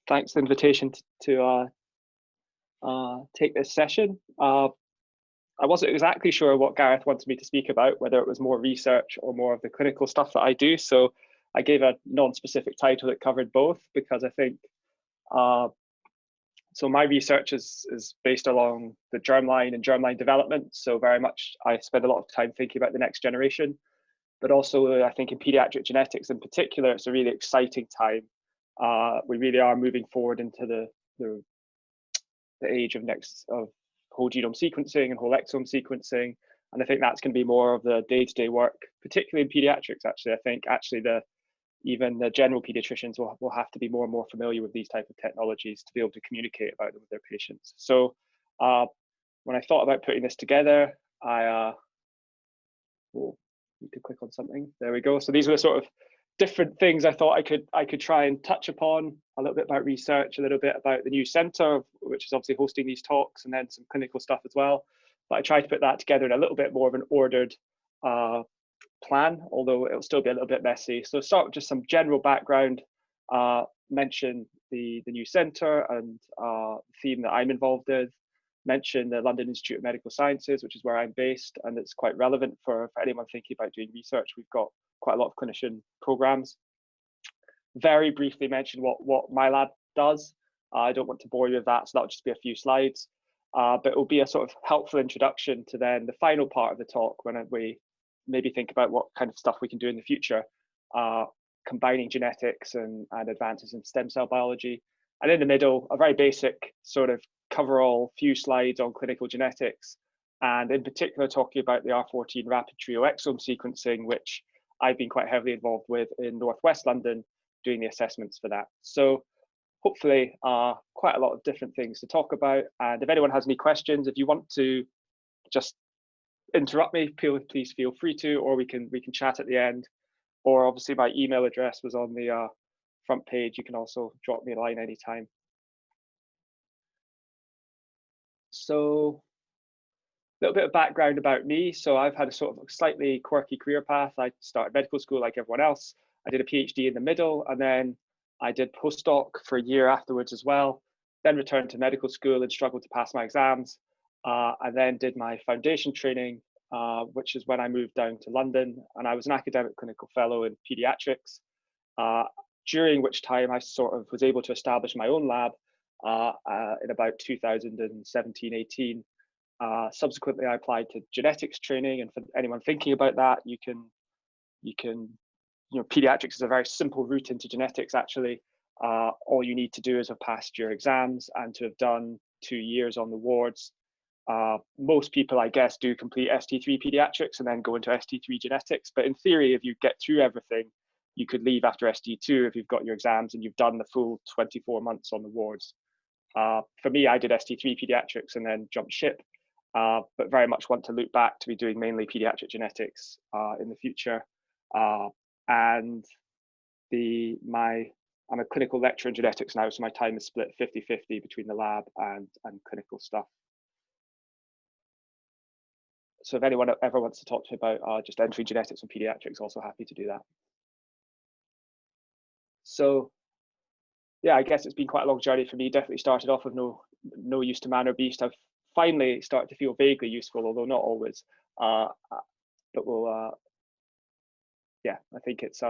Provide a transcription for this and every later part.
Thanks for the invitation to take this session. I wasn't exactly sure what Gareth wanted me to speak about, whether it was more research or more of the clinical stuff that I do. So I gave a non-specific title that covered both, because I think, so my research is based along the germline and germline development. So very much I spend a lot of time thinking about the next generation, but also I think in pediatric genetics in particular, it's a really exciting time. We really are moving forward into the age of whole genome sequencing and whole exome sequencing. And I think that's going to be more of the day-to-day work, particularly in pediatrics. Actually, I think even the general pediatricians will have to be more and more familiar with these type of technologies to be able to communicate about them with their patients. So when I thought about putting this together, I need to click on something. There we go. So these are the sort of different things I thought I could try and touch upon. A little bit about research, a little bit about the new center, which is obviously hosting these talks, and then some clinical stuff as well. But I tried to put that together in a little bit more of an ordered plan, although it'll still be a little bit messy. So start with just some general background, mention the new center and the theme that I'm involved with, mention the London Institute of Medical Sciences, which is where I'm based, and it's quite relevant for anyone thinking about doing research. We've got quite a lot of clinician programs. Very briefly mention what my lab does. I don't want to bore you with that, so that'll just be a few slides. But it will be a sort of helpful introduction to then the final part of the talk, when we maybe think about what kind of stuff we can do in the future, combining genetics and advances in stem cell biology. And in the middle, a very basic sort of cover-all few slides on clinical genetics, and in particular talking about the R14 rapid trio exome sequencing, which I've been quite heavily involved with in Northwest London, doing the assessments for that. So hopefully quite a lot of different things to talk about. And if anyone has any questions, if you want to just interrupt me, please feel free to, or we can chat at the end. Or obviously my email address was on the front page. You can also drop me a line anytime. So a little bit of background about me. So I've had a sort of slightly quirky career path. I started medical school like everyone else. I did a PhD in the middle, and then I did postdoc for a year afterwards as well, then returned to medical school and struggled to pass my exams. And then did my foundation training, which is when I moved down to London, and I was an academic clinical fellow in pediatrics, during which time I sort of was able to establish my own lab in about 2017-18. Subsequently, I applied to genetics training, and for anyone thinking about that, you can, pediatrics is a very simple route into genetics. Actually, all you need to do is have passed your exams and to have done 2 years on the wards. Most people, I guess, do complete ST3 pediatrics and then go into ST3 genetics. But in theory, if you get through everything, you could leave after ST2 if you've got your exams and you've done the full 24 months on the wards. For me, I did ST3 pediatrics and then jumped ship, but very much want to loop back to be doing mainly pediatric genetics in the future. And I'm a clinical lecturer in genetics now, so my time is split 50-50 between the lab and clinical stuff. So if anyone ever wants to talk to me about just entering genetics and pediatrics, also happy to do that. So yeah, I guess it's been quite a long journey for me. Definitely started off with no use to man or beast. I've finally started to feel vaguely useful, although not always. But yeah, I think it's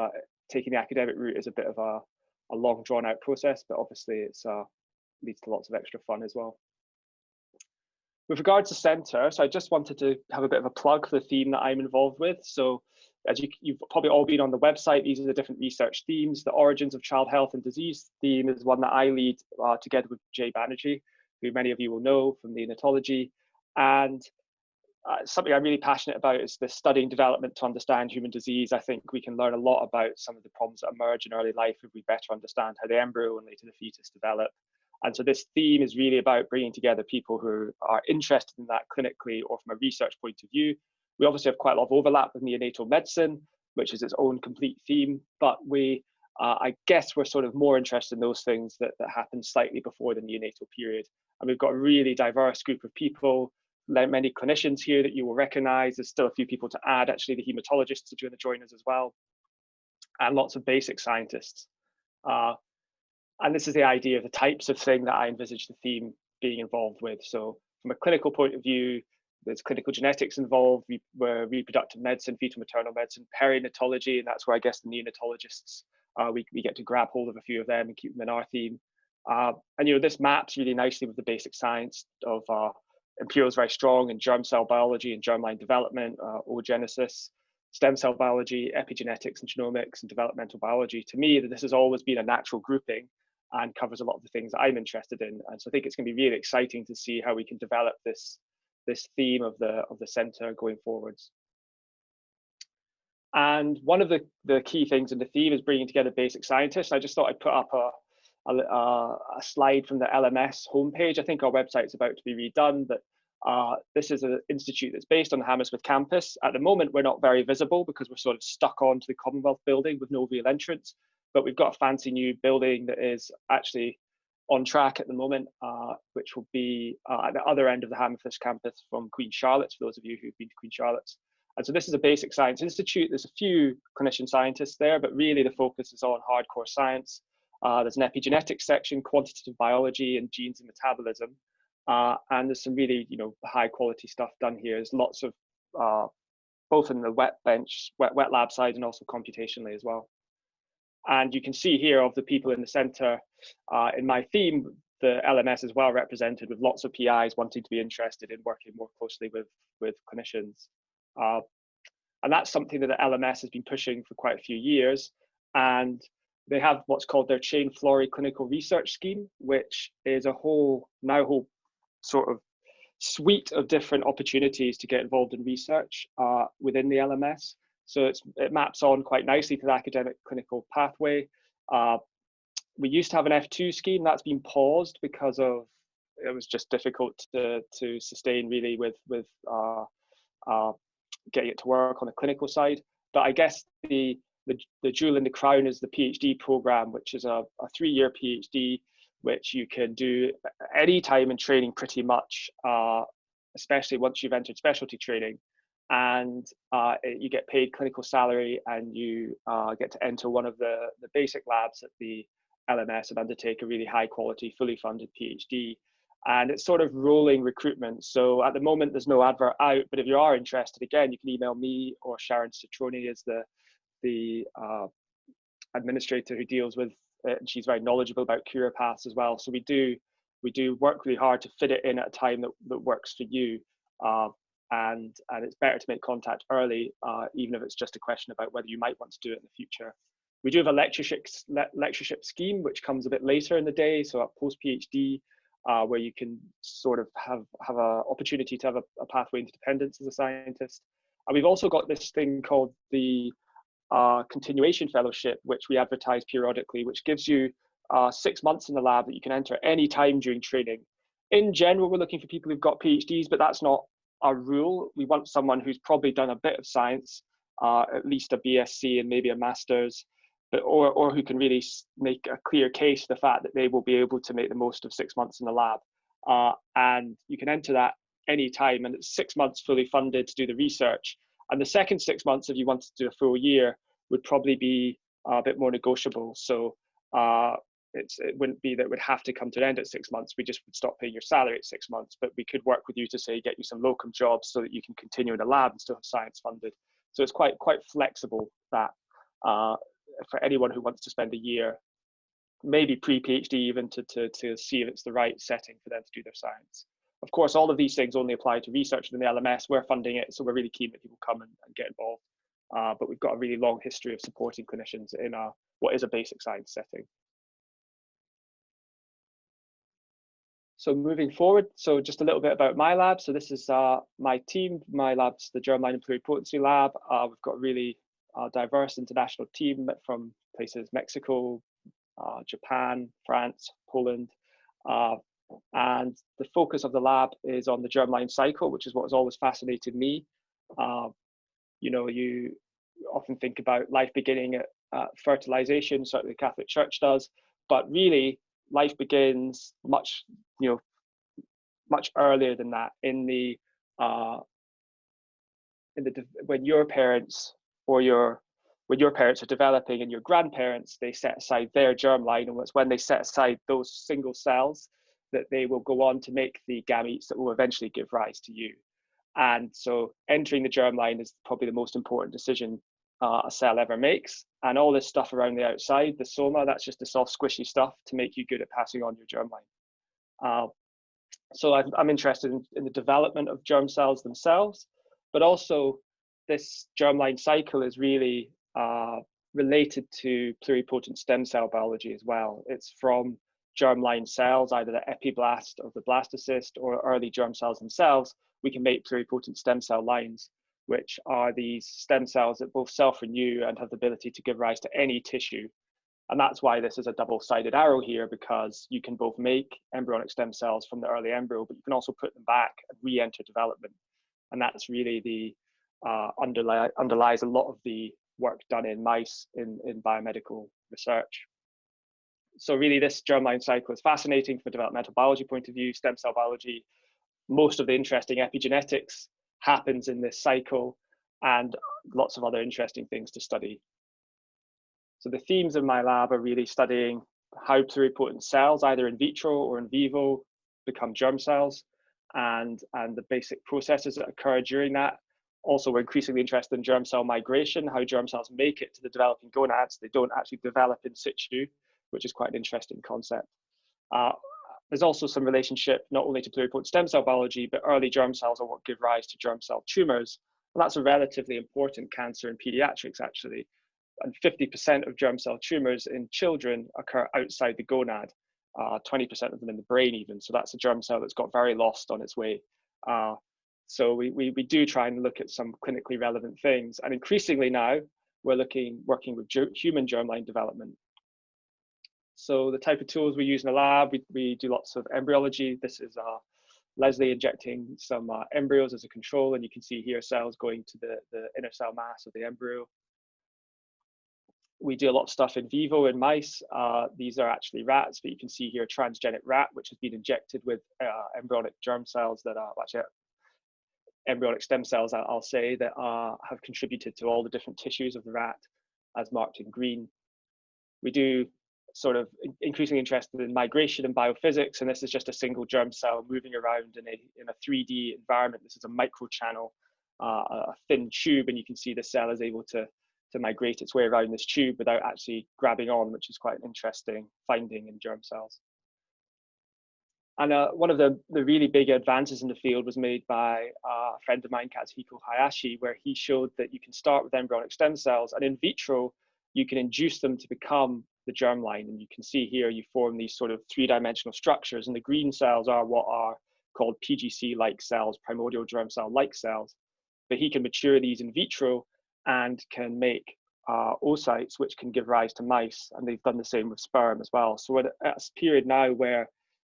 taking the academic route is a bit of a long drawn out process, but obviously it's leads to lots of extra fun as well. With regards to centre, so I just wanted to have a bit of a plug for the theme that I'm involved with. So as you've probably all been on the website, these are the different research themes. The Origins of Child Health and Disease theme is one that I lead together with Jay Banerjee, who many of you will know from Neonatology. And something I'm really passionate about is the studying development to understand human disease. I think we can learn a lot about some of the problems that emerge in early life if we better understand how the embryo and later the fetus develop. And so this theme is really about bringing together people who are interested in that clinically or from a research point of view. We obviously have quite a lot of overlap with neonatal medicine, which is its own complete theme, but I guess we're sort of more interested in those things that happen slightly before the neonatal period. And we've got a really diverse group of people, many clinicians here that you will recognize. There's still a few people to add, actually. The hematologists are going to join us as well, and lots of basic scientists. And this is the idea of the types of thing that I envisage the theme being involved with. So from a clinical point of view, there's clinical genetics involved, where reproductive medicine, fetal maternal medicine, perinatology, and that's where I guess the neonatologists, we get to grab hold of a few of them and keep them in our theme. And you know, this maps really nicely with the basic science of Imperial is very strong in germ cell biology and germline development, oogenesis, stem cell biology, epigenetics and genomics, and developmental biology. To me, this has always been a natural grouping and covers a lot of the things that I'm interested in. And so I think it's going to be really exciting to see how we can develop this theme of the center going forwards. And one of the key things in the theme is bringing together basic scientists. I just thought I'd put up a slide from the LMS homepage. I think our website's about to be redone, but this is an institute that's based on the Hammersmith campus. At the moment, we're not very visible because we're sort of stuck onto the Commonwealth building with no real entrance, but we've got a fancy new building that is actually on track at the moment, which will be at the other end of the Hammersmith campus from Queen Charlotte's, for those of you who've been to Queen Charlotte's. And so this is a basic science institute. There's a few clinician scientists there, but really the focus is on hardcore science. There's an epigenetics section, quantitative biology, and genes and metabolism. And there's some really, high quality stuff done here. There's lots of, both in the wet lab side and also computationally as well. And you can see here of the people in the center, in my theme, the LMS is well represented with lots of PIs wanting to be interested in working more closely with clinicians. And that's something that the LMS has been pushing for quite a few years. And they have what's called their Chain Florey Clinical Research Scheme, which is a whole sort of suite of different opportunities to get involved in research within the LMS. So it maps on quite nicely to the academic clinical pathway. We used to have an F2 scheme that's been paused because it was just difficult to sustain really with getting it to work on the clinical side. But I guess the jewel in the crown is the PhD program, which is a 3-year PhD, which you can do any time in training pretty much, especially once you've entered specialty training. And you get paid clinical salary, and you get to enter one of the basic labs at the LMS and undertake a really high quality, fully funded PhD. And it's sort of rolling recruitment. So at the moment, there's no advert out, but if you are interested, again, you can email me, or Sharon Citroni is the administrator who deals with it, and she's very knowledgeable about career paths as well. So we do work really hard to fit it in at a time that works for you. And it's better to make contact early, even if it's just a question about whether you might want to do it in the future. We do have a lectureship scheme, which comes a bit later in the day, so at post-PhD, where you can sort of have an opportunity to have a pathway into dependence as a scientist. And we've also got this thing called the continuation fellowship, which we advertise periodically, which gives you 6 months in the lab that you can enter any time during training. In general, we're looking for people who've got PhDs, but that's not our rule. We want someone who's probably done a bit of science, at least a BSc and maybe a master's, but or who can really make a clear case to the fact that they will be able to make the most of 6 months in the lab. And you can enter that any time, and it's 6 months fully funded to do the research. And the second 6 months, if you wanted to do a full year, would probably be a bit more negotiable. So it wouldn't be that it would have to come to an end at 6 months. We just would stop paying your salary at 6 months, but we could work with you to say get you some locum jobs so that you can continue in the lab and still have science funded. So it's quite flexible, that for anyone who wants to spend a year, maybe pre-PhD even, to see if it's the right setting for them to do their science. Of course, all of these things only apply to research in the LMS. We're funding it, so we're really keen that people come and get involved. But we've got a really long history of supporting clinicians in what is a basic science setting. So moving forward, so just a little bit about my lab. So this is my team. My lab's the germline and pluripotency lab. We've got a really diverse international team from places Mexico, Japan, France, Poland. And the focus of the lab is on the germline cycle, which is what has always fascinated me. You often think about life beginning at fertilization, certainly the Catholic Church does, but really life begins much earlier than that, when your parents or your when your parents are developing and your grandparents, they set aside their germline, and it's when they set aside those single cells that they will go on to make the gametes that will eventually give rise to you. And so entering the germline is probably the most important decision a cell ever makes. And all this stuff around the outside, the soma, that's just the soft, squishy stuff to make you good at passing on your germline. So I'm interested in the development of germ cells themselves, but also this germline cycle is really related to pluripotent stem cell biology as well. It's from germline cells, either the epiblast or the blastocyst or early germ cells themselves, we can make pluripotent stem cell lines, which are these stem cells that both self-renew and have the ability to give rise to any tissue. And that's why this is a double-sided arrow here, because you can both make embryonic stem cells from the early embryo, but you can also put them back and re-enter development. And that's really the underlies a lot of the work done in mice in biomedical research. So really this germline cycle is fascinating from a developmental biology point of view, stem cell biology. Most of the interesting epigenetics happens in this cycle, and lots of other interesting things to study. So the themes of my lab are really studying how pluripotent cells, either in vitro or in vivo, become germ cells, and the basic processes that occur during that. Also, we're increasingly interested in germ cell migration, how germ cells make it to the developing gonads. They don't actually develop in situ, which is quite an interesting concept. There's also some relationship not only to pluripotent stem cell biology, but early germ cells are what give rise to germ cell tumors. And that's a relatively important cancer in pediatrics, actually. And 50% of germ cell tumors in children occur outside the gonad, 20% of them in the brain even. So that's a germ cell that's got very lost on its way. So we do try and look at some clinically relevant things. And increasingly now, we're working with human germline development. So the type of tools we use in the lab, we do lots of embryology. This is Leslie injecting some embryos as a control, and you can see here cells going to the inner cell mass of the embryo. We do a lot of stuff in vivo in mice. These are actually rats, but you can see here a transgenic rat, which has been injected with embryonic germ cells that are actually embryonic stem cells, I'll say, that have contributed to all the different tissues of the rat, as marked in green. We do sort of increasingly interested in migration and biophysics, and this is just a single germ cell moving around in a 3D environment. This is a microchannel, a thin tube, and you can see the cell is able to migrate its way around this tube without actually grabbing on, which is quite an interesting finding in germ cells. And one of the really big advances in the field was made by a friend of mine, Kazuhiko Hayashi, where he showed that you can start with embryonic stem cells, and in vitro, you can induce them to become the germline. And you can see here, you form these sort of three-dimensional structures, and the green cells are what are called PGC-like cells, primordial germ cell-like cells. But he can mature these in vitro and can make oocytes, which can give rise to mice. And they've done the same with sperm as well. So we're at a period now where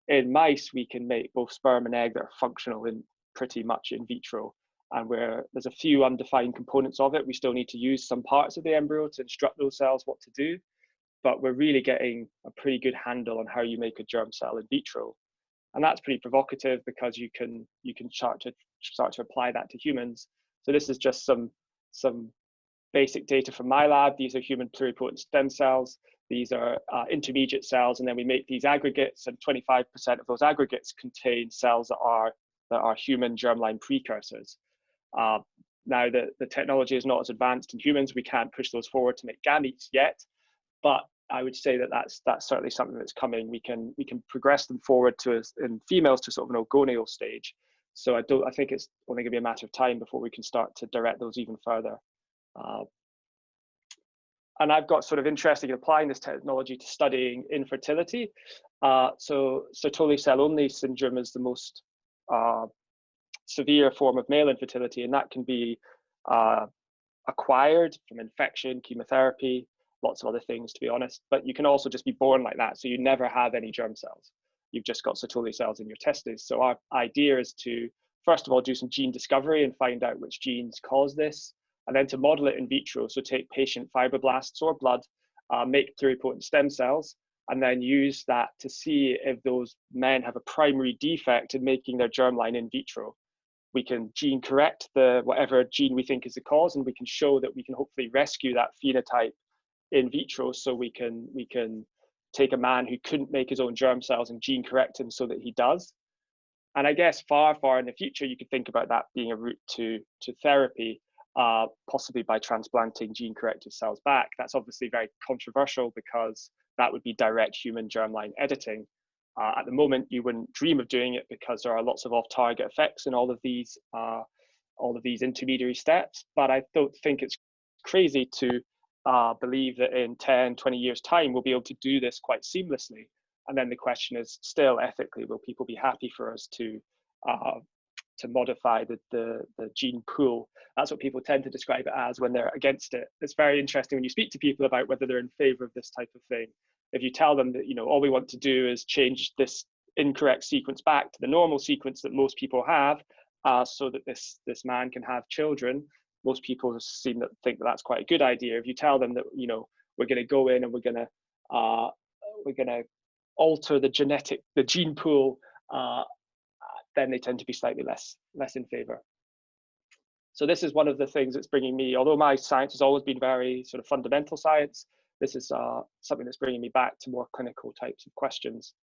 in mice, we can make both sperm and egg that are functional in pretty much in vitro. And where there's a few undefined components of it, we still need to use some parts of the embryo to instruct those cells what to do. But we're really getting a pretty good handle on how you make a germ cell in vitro. And that's pretty provocative, because you can start to apply that to humans. So this is just some basic data from my lab. These are human pluripotent stem cells. These are intermediate cells, and then we make these aggregates, and 25% of those aggregates contain cells that are human germline precursors. Now the technology is not as advanced in humans. We can't push those forward to make gametes yet, but I would say that that's certainly something that's coming. We can progress them forward in females to sort of an ogonial stage. So I think it's only going to be a matter of time before we can start to direct those even further. And I've got sort of interested in applying this technology to studying infertility. So Sertoli cell-only syndrome is the most severe form of male infertility, and that can be acquired from infection, chemotherapy, lots of other things, to be honest. But you can also just be born like that, so you never have any germ cells. You've just got Sertoli cells in your testes. So our idea is to, first of all, do some gene discovery and find out which genes cause this, and then to model it in vitro. So take patient fibroblasts or blood, make pluripotent stem cells, and then use that to see if those men have a primary defect in making their germline in vitro. we can gene correct the whatever gene we think is the cause, and we can show that we can hopefully rescue that phenotype in vitro. So we can take a man who couldn't make his own germ cells and gene correct him so that he does. And I guess far in the future, you could think about that being a route to therapy, possibly by transplanting gene corrected cells back. That's obviously very controversial because that would be direct human germline editing. At the moment, you wouldn't dream of doing it because there are lots of off-target effects in all of these intermediary steps. But I don't think it's crazy to believe that in 10, 20 years' time, we'll be able to do this quite seamlessly. And then the question is still ethically, will people be happy for us to modify the gene pool? That's what people tend to describe it as when they're against it. It's very interesting when you speak to people about whether they're in favor of this type of thing. If you tell them that, you know, all we want to do is change this incorrect sequence back to the normal sequence that most people have, so that this man can have children, most people seem to think that that's quite a good idea. If you tell them that, you know, we're going to go in and we're going to alter the gene pool, then they tend to be slightly less in favor. So this is one of the things that's bringing me, although my science has always been very sort of fundamental science, this is something that's bringing me back to more clinical types of questions.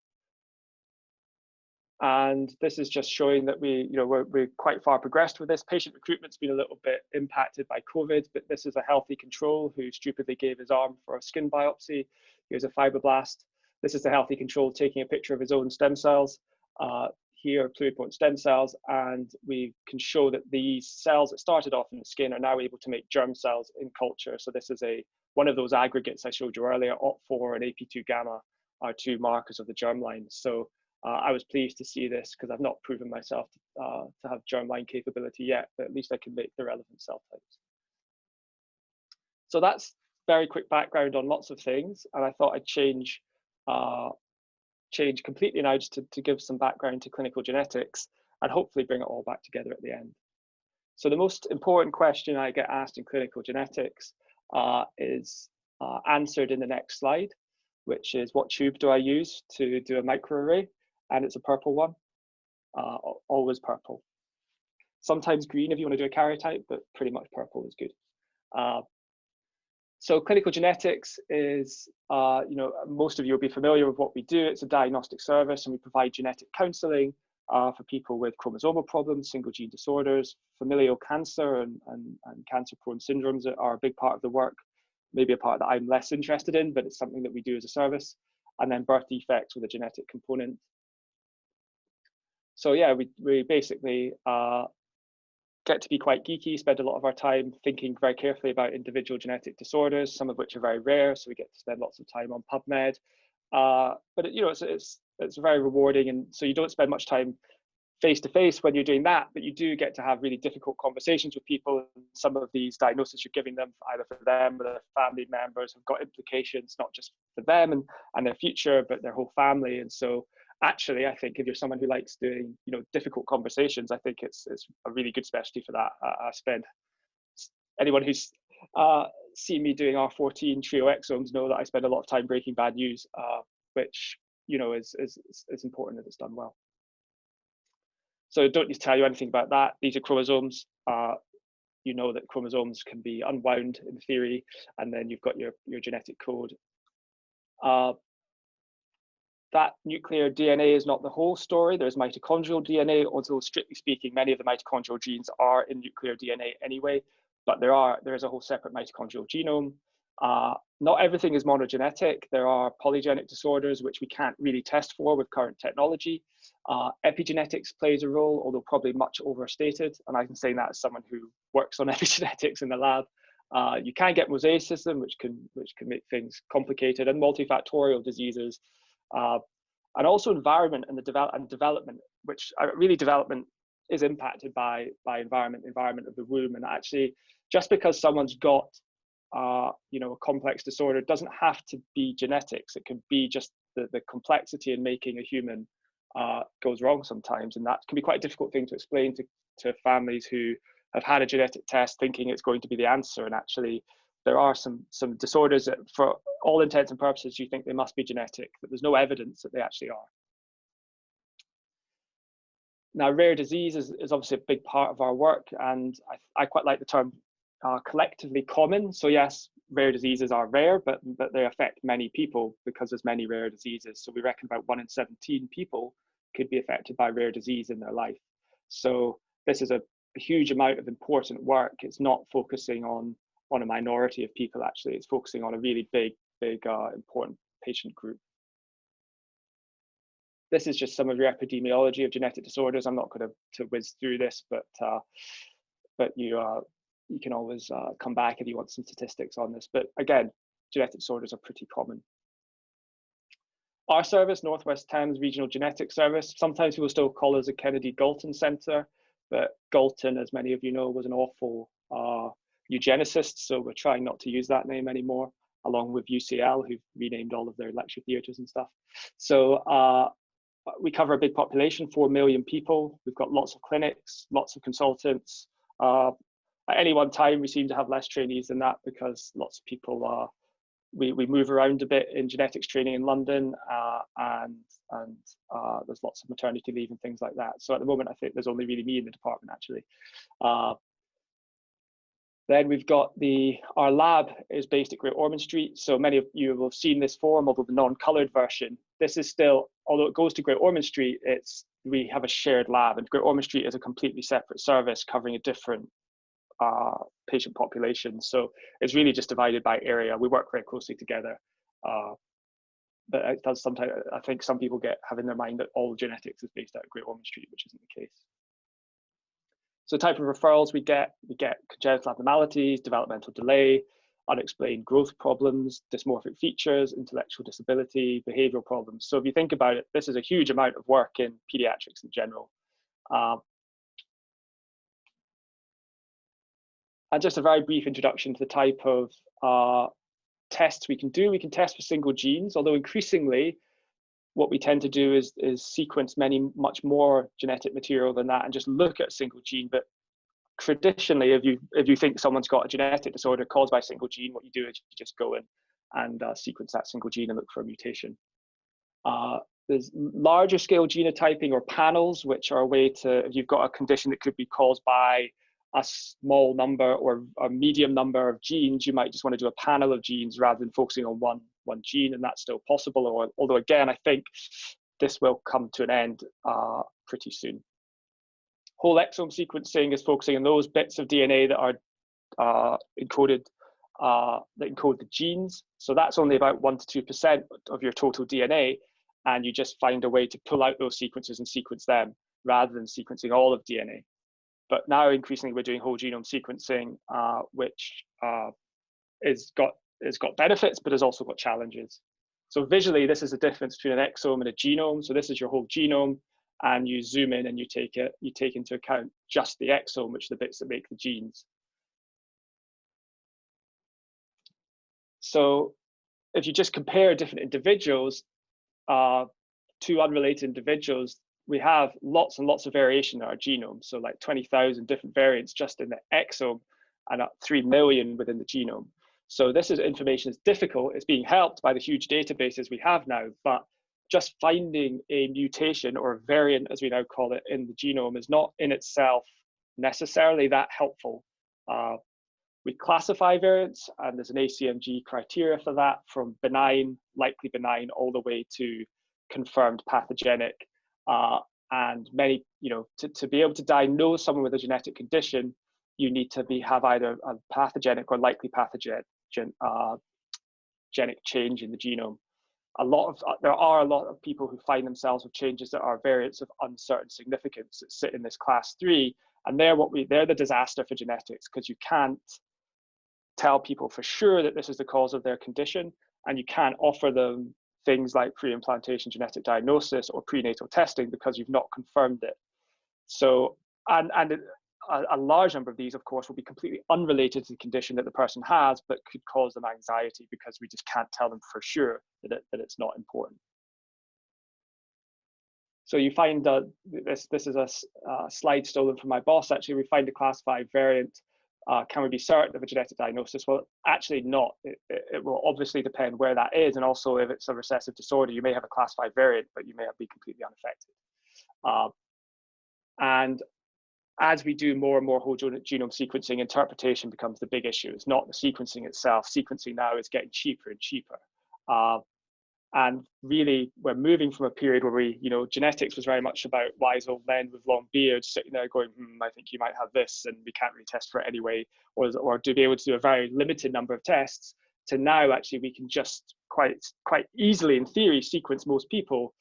And this is just showing that we're quite far progressed with this. Patient recruitment's been a little bit impacted by COVID, but this is a healthy control who stupidly gave his arm for a skin biopsy. Here's a fibroblast. This is the healthy control taking a picture of his own stem cells. Here are pluripotent stem cells, and we can show that these cells that started off in the skin are now able to make germ cells in culture. So this is one of those aggregates I showed you earlier. OT4 and AP2 gamma are two markers of the germline. So I was pleased to see this because I've not proven myself to have germline capability yet, but at least I can make the relevant cell types. So that's very quick background on lots of things, and I thought I'd change completely now just to give some background to clinical genetics and hopefully bring it all back together at the end. So the most important question I get asked in clinical genetics is answered in the next slide, which is what tube do I use to do a microarray? And it's a purple one, always purple. Sometimes green if you want to do a karyotype, but pretty much purple is good. So clinical genetics is, most of you will be familiar with what we do. It's a diagnostic service, and we provide genetic counseling for people with chromosomal problems, single gene disorders, familial cancer, and cancer-prone syndromes are a big part of the work. Maybe a part that I'm less interested in, but it's something that we do as a service. And then birth defects with a genetic component. So yeah, we basically get to be quite geeky, spend a lot of our time thinking very carefully about individual genetic disorders, some of which are very rare, so we get to spend lots of time on PubMed. But it's very rewarding, and so you don't spend much time face-to-face when you're doing that, but you do get to have really difficult conversations with people. Some of these diagnoses you're giving them, either for them or their family members, have got implications not just for them and their future, but their whole family. And so actually, I think if you're someone who likes doing difficult conversations, I think it's a really good specialty for that. Anyone who's seen me doing R14 trioexomes know that I spend a lot of time breaking bad news, which is important that it's done well. So don't need to tell you anything about that. These are chromosomes. You know that chromosomes can be unwound in theory, and then you've got your genetic code. That nuclear DNA is not the whole story. There's mitochondrial DNA, although strictly speaking, many of the mitochondrial genes are in nuclear DNA anyway, but there is a whole separate mitochondrial genome. Not everything is monogenetic. There are polygenic disorders which we can't really test for with current technology. Epigenetics plays a role, although probably much overstated, and I'm saying that as someone who works on epigenetics in the lab. You can get mosaicism, which can make things complicated, and multifactorial diseases. And also environment and development, which really development is impacted by environment of the womb. And actually, just because someone's got a complex disorder doesn't have to be genetics. It can be just the complexity in making a human goes wrong sometimes, and that can be quite a difficult thing to explain to families who have had a genetic test thinking it's going to be the answer, and actually there are some disorders that, for all intents and purposes, you think they must be genetic, but there's no evidence that they actually are. Now, rare disease is obviously a big part of our work, and I quite like the term collectively common. So yes, rare diseases are rare, but they affect many people because there's many rare diseases. So we reckon about 1 in 17 people could be affected by rare disease in their life. So this is a huge amount of important work. It's not focusing on a minority of people, actually. It's focusing on a really big, important patient group. This is just some of your epidemiology of genetic disorders. I'm not going to whiz through this, but you can always come back if you want some statistics on this. But again, genetic disorders are pretty common. Our service, Northwest Thames Regional Genetics Service, sometimes people still call us a Kennedy Galton Centre, but Galton, as many of you know, was an awful eugenicist, so we're trying not to use that name anymore, along with UCL, who've renamed all of their lecture theatres and stuff. So we cover a big population, 4 million people. We've got lots of clinics, lots of consultants. At any one time, we seem to have less trainees than that because lots of people we move around a bit in genetics training in London, and there's lots of maternity leave and things like that. So at the moment, I think there's only really me in the department, actually. Then we've got our lab is based at Great Ormond Street. So many of you will have seen this form, although the non-coloured version. This is still, although it goes to Great Ormond Street, we have a shared lab, and Great Ormond Street is a completely separate service covering a different patient population. So it's really just divided by area. We work very closely together. But it does sometimes, I think some people have in their mind that all genetics is based out of Great Ormond Street, which isn't the case. So type of referrals we get congenital abnormalities, developmental delay, unexplained growth problems, dysmorphic features, intellectual disability, behavioral problems. So if you think about it, this is a huge amount of work in pediatrics in general. And just a very brief introduction to the type of tests we can do. We can test for single genes, although increasingly what we tend to do is sequence much more genetic material than that and just look at a single gene. But traditionally, if you think someone's got a genetic disorder caused by a single gene, what you do is you just go in and sequence that single gene and look for a mutation. There's larger scale genotyping or panels, which are a way to, if you've got a condition that could be caused by a small number or a medium number of genes, you might just want to do a panel of genes rather than focusing on one gene, and that's still possible. Although again, I think this will come to an end pretty soon. Whole exome sequencing is focusing on those bits of DNA that are encoded, that encode the genes. So that's only about 1 to 2% of your total DNA, and you just find a way to pull out those sequences and sequence them rather than sequencing all of DNA. But now increasingly we're doing whole genome sequencing, which has got benefits, but has also got challenges. So visually, this is the difference between an exome and a genome. So this is your whole genome, and you zoom in and you take into account just the exome, which are the bits that make the genes. So if you just compare different individuals, two unrelated individuals, we have lots and lots of variation in our genome. So like 20,000 different variants just in the exome and 3 million within the genome. So this information is difficult. It's being helped by the huge databases we have now, but just finding a mutation or a variant, as we now call it, in the genome is not in itself necessarily that helpful. We classify variants, and there's an ACMG criteria for that, from benign, likely benign, all the way to confirmed pathogenic. And many, to be able to diagnose someone with a genetic condition, you need to have either a pathogenic or likely pathogenic change in the genome. There are a lot of people who find themselves with changes that are variants of uncertain significance that sit in this class 3, and they're the disaster for genetics, because you can't tell people for sure that this is the cause of their condition, and you can't offer them things like pre-implantation genetic diagnosis or prenatal testing because you've not confirmed it. So, and a large number of these, of course, will be completely unrelated to the condition that the person has, but could cause them anxiety because we just can't tell them for sure that it's not important. So you find this is a slide stolen from my boss. Actually, we find a class 5 variant. Can we be certain of a genetic diagnosis? Well, actually not. It will obviously depend where that is, and also if it's a recessive disorder, you may have a class 5 variant, but you may be completely unaffected. And as we do more and more whole genome sequencing, interpretation becomes the big issue. It's not the sequencing itself. Sequencing now is getting cheaper and cheaper. And really, we're moving from a period where genetics was very much about wise old men with long beards sitting there going, I think you might have this, and we can't really test for it anyway, or to be able to do a very limited number of tests, to now actually we can just quite easily, in theory, sequence most people.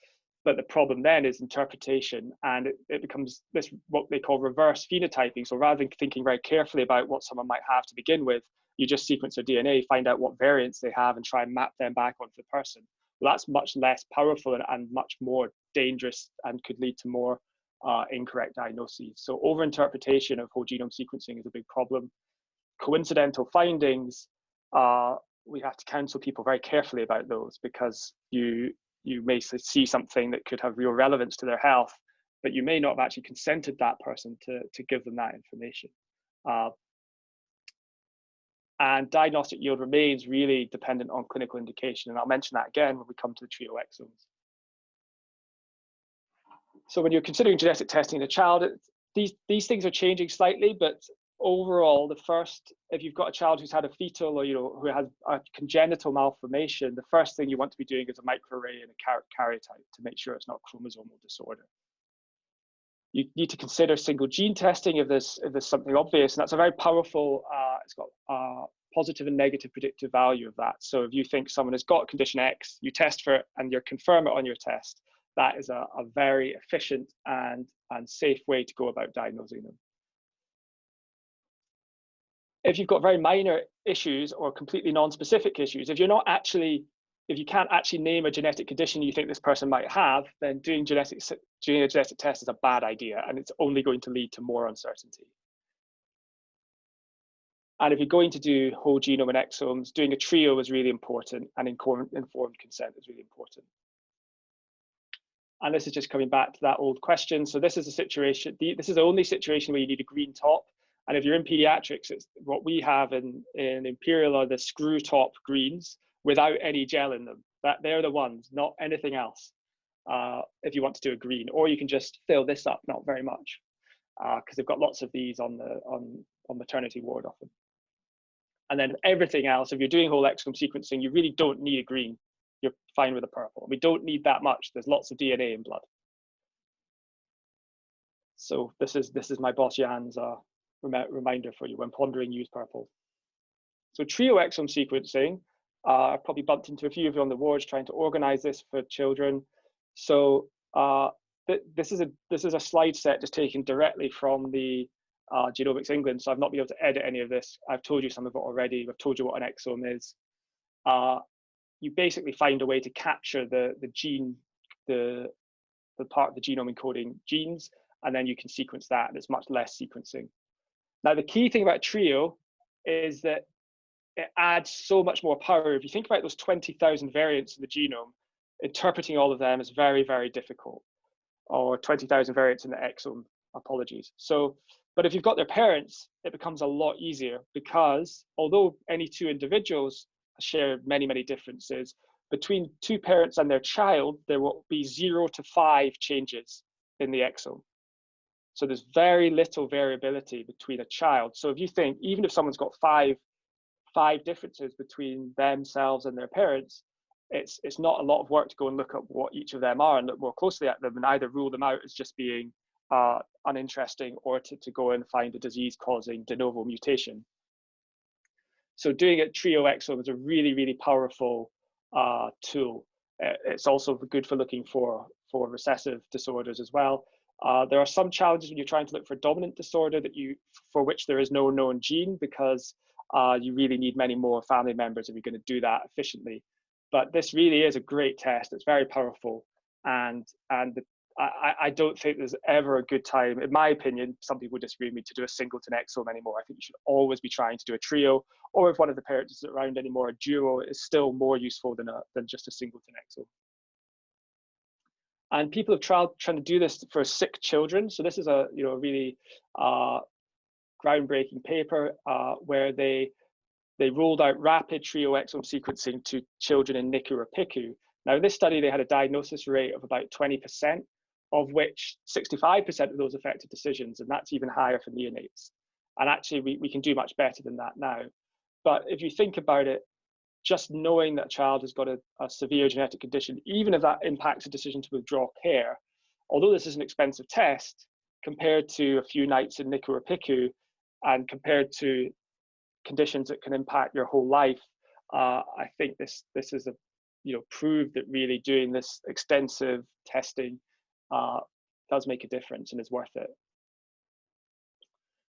But the problem then is interpretation, and it becomes this what they call reverse phenotyping. So rather than thinking very carefully about what someone might have to begin with, you just sequence their DNA, find out what variants they have, and try and map them back onto the person. Well, that's much less powerful and much more dangerous, and could lead to more incorrect diagnoses. So overinterpretation of whole genome sequencing is a big problem. Coincidental findings, we have to counsel people very carefully about those, because you may see something that could have real relevance to their health, but you may not have actually consented that person to give them that information. And diagnostic yield remains really dependent on clinical indication. And I'll mention that again when we come to the trio exomes. So when you're considering genetic testing in a child, these things are changing slightly, but overall, if you've got a child who's had a fetal or who has a congenital malformation, the first thing you want to be doing is a microarray and a karyotype to make sure it's not chromosomal disorder. You need to consider single gene testing if there's something obvious, and that's a very powerful. It's got positive and negative predictive value of that. So if you think someone has got condition X, you test for it and you confirm it on your test. That is a very efficient and safe way to go about diagnosing them. If you've got very minor issues or completely non-specific issues, if you can't actually name a genetic condition you think this person might have, then doing a genetic test is a bad idea, and it's only going to lead to more uncertainty. And if you're going to do whole genome and exomes, doing a trio is really important, and informed consent is really important. And this is just coming back to that old question. So this is a situation, this is the only situation where you need a green top. And if you're in pediatrics, it's what we have in Imperial are the screw top greens without any gel in them. They're the ones, not anything else. If you want to do a green, or you can just fill this up, not very much, because they've got lots of these on maternity ward often. And then everything else, if you're doing whole exome sequencing, you really don't need a green. You're fine with a purple. We don't need that much. There's lots of DNA in blood. So this is my boss Jan's reminder for you: when pondering, use purple. So trio exome sequencing, I probably bumped into a few of you on the wards trying to organize this for children. So this is a slide set just taken directly from the Genomics England. So I've not been able to edit any of this. I've told you some of it already. I've told you what an exome is. You basically find a way to capture the gene, the part of the genome encoding genes, and then you can sequence that, and it's much less sequencing. Now, the key thing about trio is that it adds so much more power. If you think about those 20,000 variants in the genome, interpreting all of them is very, very difficult, or 20,000 variants in the exome, apologies. So, but if you've got their parents, it becomes a lot easier, because although any two individuals share many, many differences, between two parents and their child, there will be 0 to 5 changes in the exome. So there's very little variability between a child. So if you think, even if someone's got five differences between themselves and their parents, it's not a lot of work to go and look at what each of them are and look more closely at them and either rule them out as just being uninteresting, or to go and find a disease-causing de novo mutation. So doing a trio exome is a really, really powerful tool. It's also good for looking for recessive disorders as well. There are some challenges when you're trying to look for dominant disorder for which there is no known gene, because you really need many more family members if you're going to do that efficiently. But this really is a great test. It's very powerful, and I don't think there's ever a good time, in my opinion, some people disagree with me, to do a singleton exome anymore. I think you should always be trying to do a trio, or if one of the parents isn't around anymore, a duo is still more useful than just a singleton exome. And people have tried trying to do this for sick children. So this is a really groundbreaking paper where they rolled out rapid trio exome sequencing to children in NICU or PICU. Now, in this study, they had a diagnosis rate of about 20%, of which 65% of those affected decisions, and that's even higher for neonates. And actually, we can do much better than that now. But if you think about it, just knowing that a child has got a severe genetic condition, even if that impacts a decision to withdraw care, although this is an expensive test, compared to a few nights in NICU or PICU, and compared to conditions that can impact your whole life, I think this is a, prove that really doing this extensive testing does make a difference and is worth it.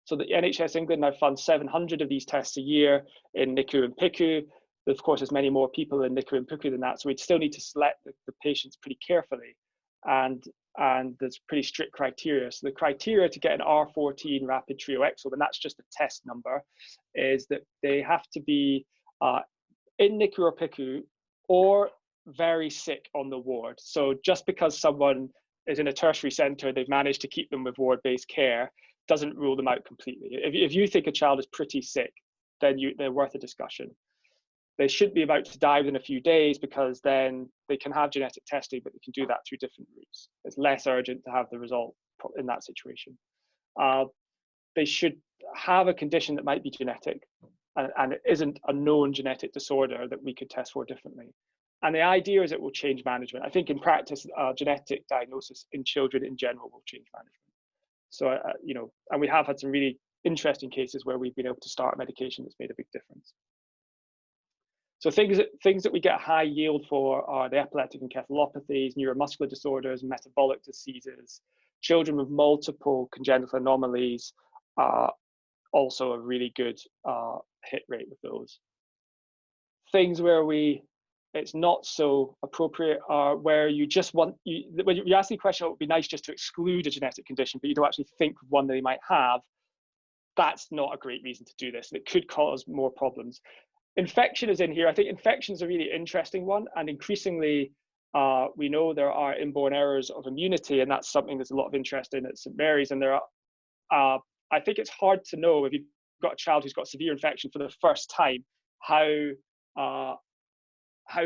So the NHS England now funds 700 of these tests a year in NICU and PICU. But of course, there's many more people in NICU and PICU than that, so we'd still need to select the patients pretty carefully, and there's pretty strict criteria. So the criteria to get an R14 rapid trioxome, and that's just a test number, is that they have to be in NICU or PICU or very sick on the ward. So just because someone is in a tertiary centre, they've managed to keep them with ward-based care, doesn't rule them out completely. If you think a child is pretty sick, then they're worth a discussion. They shouldn't be about to die within a few days, because then they can have genetic testing, but they can do that through different routes. It's less urgent to have the result in that situation. They should have a condition that might be genetic, and it isn't a known genetic disorder that we could test for differently. And the idea is it will change management. I think in practice, genetic diagnosis in children in general will change management. So, and we have had some really interesting cases where we've been able to start a medication that's made a big difference. So things that we get high yield for are the epileptic encephalopathies, neuromuscular disorders, metabolic diseases. Children with multiple congenital anomalies are also a really good hit rate with those. Things where it's not so appropriate are where you just when you ask the question, it would be nice just to exclude a genetic condition, but you don't actually think of one that they might have. That's not a great reason to do this. It could cause more problems. Infection is in here. I think infection is a really interesting one, and increasingly we know there are inborn errors of immunity, and that's something there's a lot of interest in at St Mary's. And there are, I think it's hard to know if you've got a child who's got severe infection for the first time, how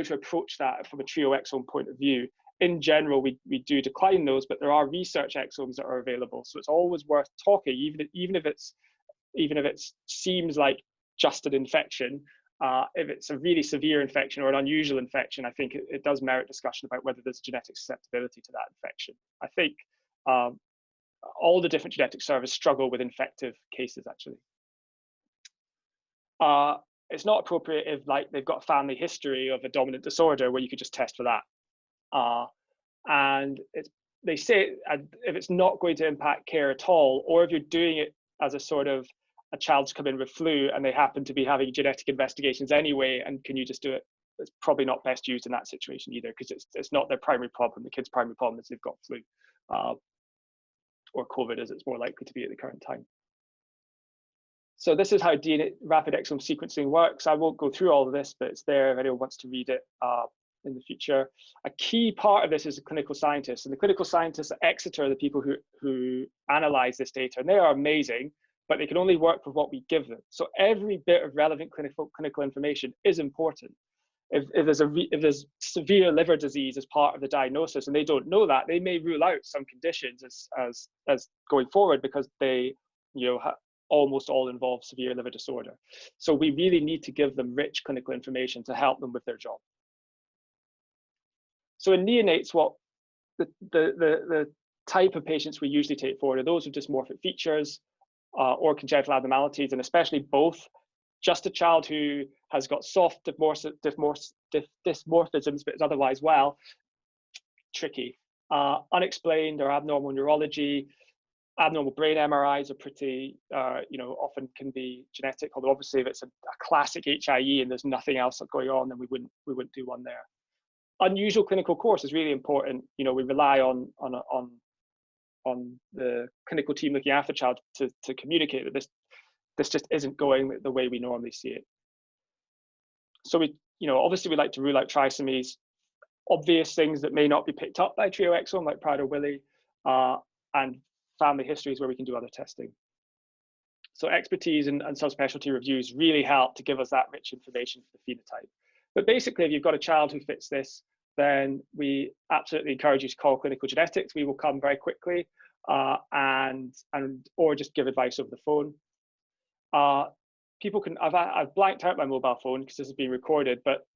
to approach that from a trioexome point of view. In general, we do decline those, but there are research exomes that are available, so it's always worth talking, even if it seems like just an infection. If it's a really severe infection or an unusual infection, I think it does merit discussion about whether there's genetic susceptibility to that infection. I think all the different genetic services struggle with infective cases, actually. It's not appropriate if they've got a family history of a dominant disorder where you could just test for that. And they say if it's not going to impact care at all, or if you're doing it as a sort of a child's come in with flu and they happen to be having genetic investigations anyway, and can you just do it? It's probably not best used in that situation either, because it's not their primary problem. The kid's primary problem is they've got flu or COVID, as it's more likely to be at the current time. So this is how DNA rapid exome sequencing works. I won't go through all of this, but it's there if anyone wants to read it in the future. A key part of this is the clinical scientists, and the clinical scientists at Exeter are the people who analyze this data, and they are amazing, but they can only work with what we give them. So every bit of relevant clinical information is important. If there's severe liver disease as part of the diagnosis and they don't know that, they may rule out some conditions as going forward, because they almost all involve severe liver disorder. So we really need to give them rich clinical information to help them with their job. So in neonates, what the type of patients we usually take forward are those with dysmorphic features or congenital abnormalities, and especially both. Just a child who has got soft dysmorphisms but is otherwise well, tricky. Unexplained or abnormal neurology, abnormal brain MRIs are pretty, often can be genetic, although obviously if it's a classic HIE and there's nothing else going on, then we wouldn't do one there. Unusual clinical course is really important. We rely on the clinical team looking after the child to communicate that this just isn't going the way we normally see it. So obviously we like to rule out trisomies, obvious things that may not be picked up by trioexome like Prader-Willi, and family histories where we can do other testing. So expertise and subspecialty reviews really help to give us that rich information for the phenotype. But basically, if you've got a child who fits this, then we absolutely encourage you to call clinical genetics. We will come very quickly, or just give advice over the phone. People can, I've blanked out my mobile phone because this is being recorded, but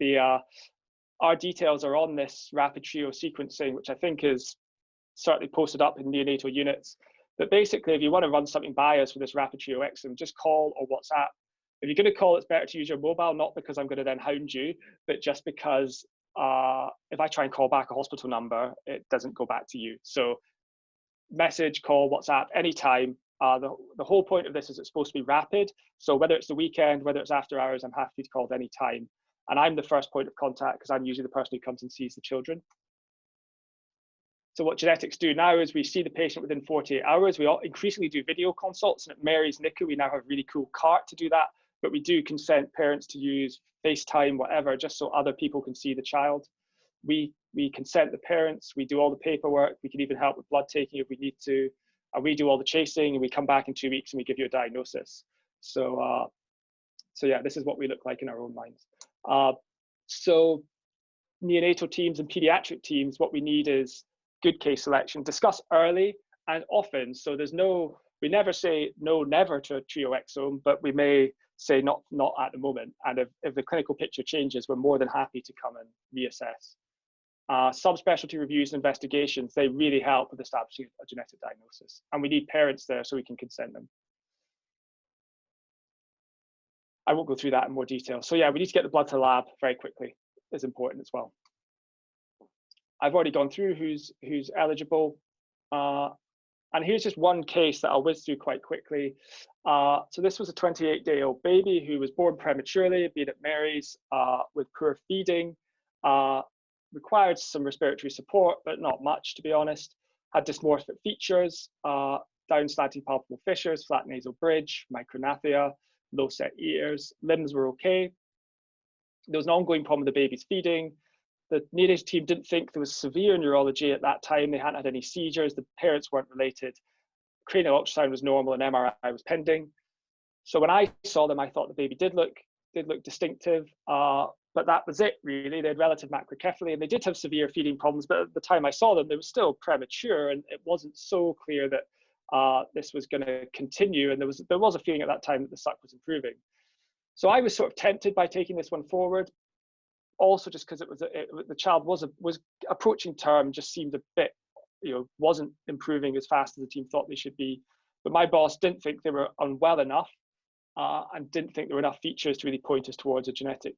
our details are on this rapid trio sequencing, which I think is certainly posted up in neonatal units. But basically, if you want to run something by us for this rapid trio exome, just call or WhatsApp. If you're going to call, it's better to use your mobile, not because I'm going to then hound you, but just because if I try and call back a hospital number, it doesn't go back to you. So message, call, WhatsApp, anytime. The whole point of this is it's supposed to be rapid. So whether it's the weekend, whether it's after hours, I'm happy to call at any time. And I'm the first point of contact because I'm usually the person who comes and sees the children. So what genetics do now is we see the patient within 48 hours. We all increasingly do video consults, and at Mary's NICU, we now have a really cool cart to do that, but we do consent parents to use FaceTime, whatever, just so other people can see the child. We consent the parents, we do all the paperwork, we can even help with blood taking if we need to, and we do all the chasing, and we come back in 2 weeks and we give you a diagnosis. So yeah, this is what we look like in our own minds. So neonatal teams and pediatric teams, what we need is good case selection, discuss early and often. So we never say no, never to a trio exome, but we may say not at the moment. And if the clinical picture changes, we're more than happy to come and reassess. Subspecialty reviews and investigations, they really help with establishing a genetic diagnosis. And we need parents there so we can consent them. I won't go through that in more detail. So yeah, we need to get the blood to the lab very quickly, is important as well. I've already gone through who's eligible. And here's just one case that I'll whiz through quite quickly. So this was a 28-day-old baby who was born prematurely, been at Mary's with poor feeding, required some respiratory support, but not much, to be honest. Had dysmorphic features, down slanting palpable fissures, flat nasal bridge, micrognathia, low set ears, limbs were okay. There was an ongoing problem with the baby's feeding. The neonatal team didn't think there was severe neurology at that time. They hadn't had any seizures. The parents weren't related. Cranial ultrasound was normal and MRI was pending. So when I saw them, I thought the baby did look distinctive, but that was it really. They had relative macrocephaly and they did have severe feeding problems, but at the time I saw them, they were still premature and it wasn't so clear that this was going to continue. And there was a feeling at that time that the suck was improving. So I was sort of tempted by taking this one forward. Also, just because the child was approaching term, just seemed a bit, wasn't improving as fast as the team thought they should be. But my boss didn't think they were unwell enough and didn't think there were enough features to really point us towards a genetic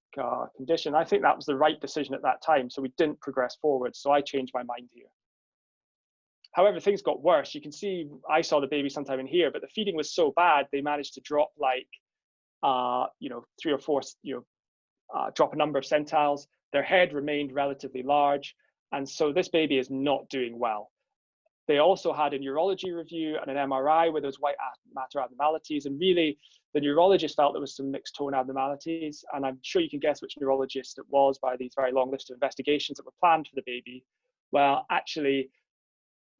condition. I think that was the right decision at that time, so we didn't progress forward. So I changed my mind here. However, things got worse. You can see I saw the baby sometime in here, but the feeding was so bad they managed to drop like 3 or 4 drop a number of centiles. Their head remained relatively large, and so this baby is not doing well. They also had a neurology review and an MRI where there was white matter abnormalities, and really the neurologist felt there was some mixed tone abnormalities, and I'm sure you can guess which neurologist it was by these very long list of investigations that were planned for the baby. Well, actually,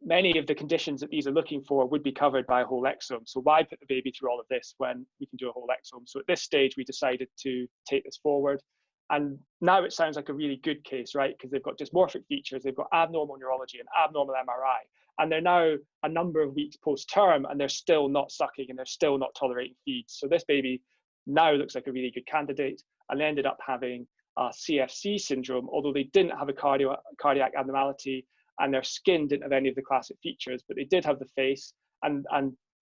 many of the conditions that these are looking for would be covered by a whole exome. So why put the baby through all of this when we can do a whole exome? So at this stage, we decided to take this forward. And now it sounds like a really good case, right? Because they've got dysmorphic features, they've got abnormal neurology and abnormal MRI. And they're now a number of weeks post-term and they're still not sucking and they're still not tolerating feeds. So this baby now looks like a really good candidate, and they ended up having CFC syndrome, although they didn't have a cardiac abnormality, and their skin didn't have any of the classic features, but they did have the face, and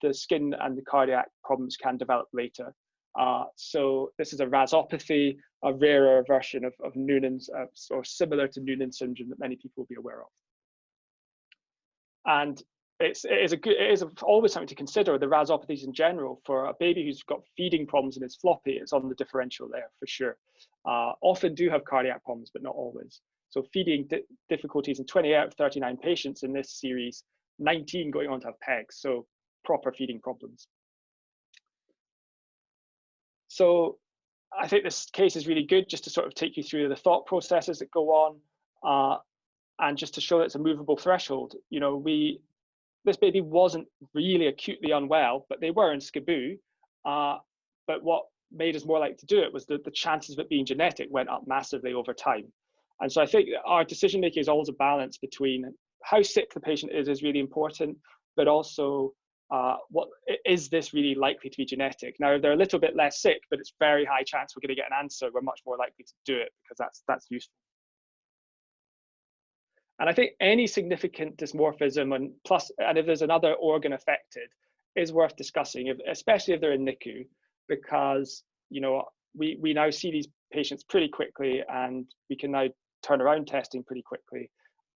the skin and the cardiac problems can develop later. So this is a rasopathy, a rarer version of Noonan's, or similar to Noonan syndrome that many people will be aware of. And it is always something to consider, the rasopathies in general. For a baby who's got feeding problems and is floppy, it's on the differential there for sure. Often do have cardiac problems, but not always. So feeding difficulties in 28 out of 39 patients in this series, 19 going on to have PaeCH, so proper feeding problems. So I think this case is really good just to sort of take you through the thought processes that go on, and just to show that it's a movable threshold. This baby wasn't really acutely unwell, but they were in SCABU. But what made us more likely to do it was that the chances of it being genetic went up massively over time. And so I think our decision making is always a balance between how sick the patient is really important, but also what is this really likely to be genetic? Now, if they're a little bit less sick, but it's very high chance we're going to get an answer, we're much more likely to do it because that's useful. And I think any significant dysmorphism and if there's another organ affected is worth discussing, especially if they're in NICU, because we now see these patients pretty quickly and we can now turn around testing pretty quickly.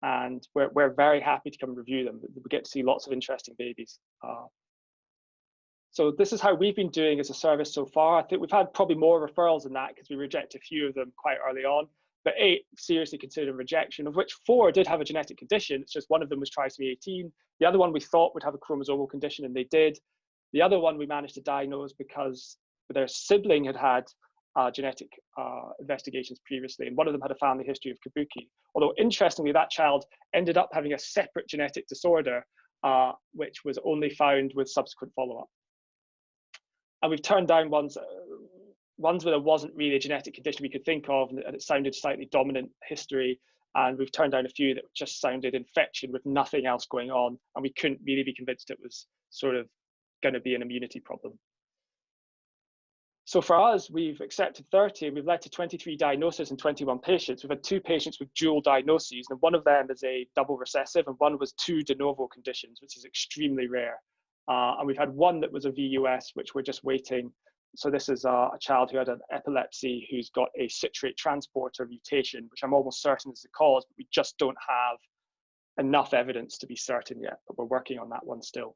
And we're very happy to come and review them. We get to see lots of interesting babies. So this is how we've been doing as a service so far. I think we've had probably more referrals than that because we reject a few of them quite early on, but 8 seriously considered rejection, of which 4 did have a genetic condition. It's just one of them was trisomy 18. The other one we thought would have a chromosomal condition, and they did. The other one we managed to diagnose because their sibling had had genetic investigations previously, and one of them had a family history of kabuki. Although interestingly, that child ended up having a separate genetic disorder, which was only found with subsequent follow-up. And we've turned down ones where there wasn't really a genetic condition we could think of, and it sounded slightly dominant history. And we've turned down a few that just sounded infection with nothing else going on, and we couldn't really be convinced it was sort of going to be an immunity problem. So for us, we've accepted 30, and we've led to 23 diagnoses and 21 patients. We've had 2 patients with dual diagnoses, and one of them is a double recessive, and one was 2 de novo conditions, which is extremely rare. And we've had one that was a VUS, which we're just waiting. So this is a child who had an epilepsy who's got a citrate transporter mutation, which I'm almost certain is the cause, but we just don't have enough evidence to be certain yet, but we're working on that one still.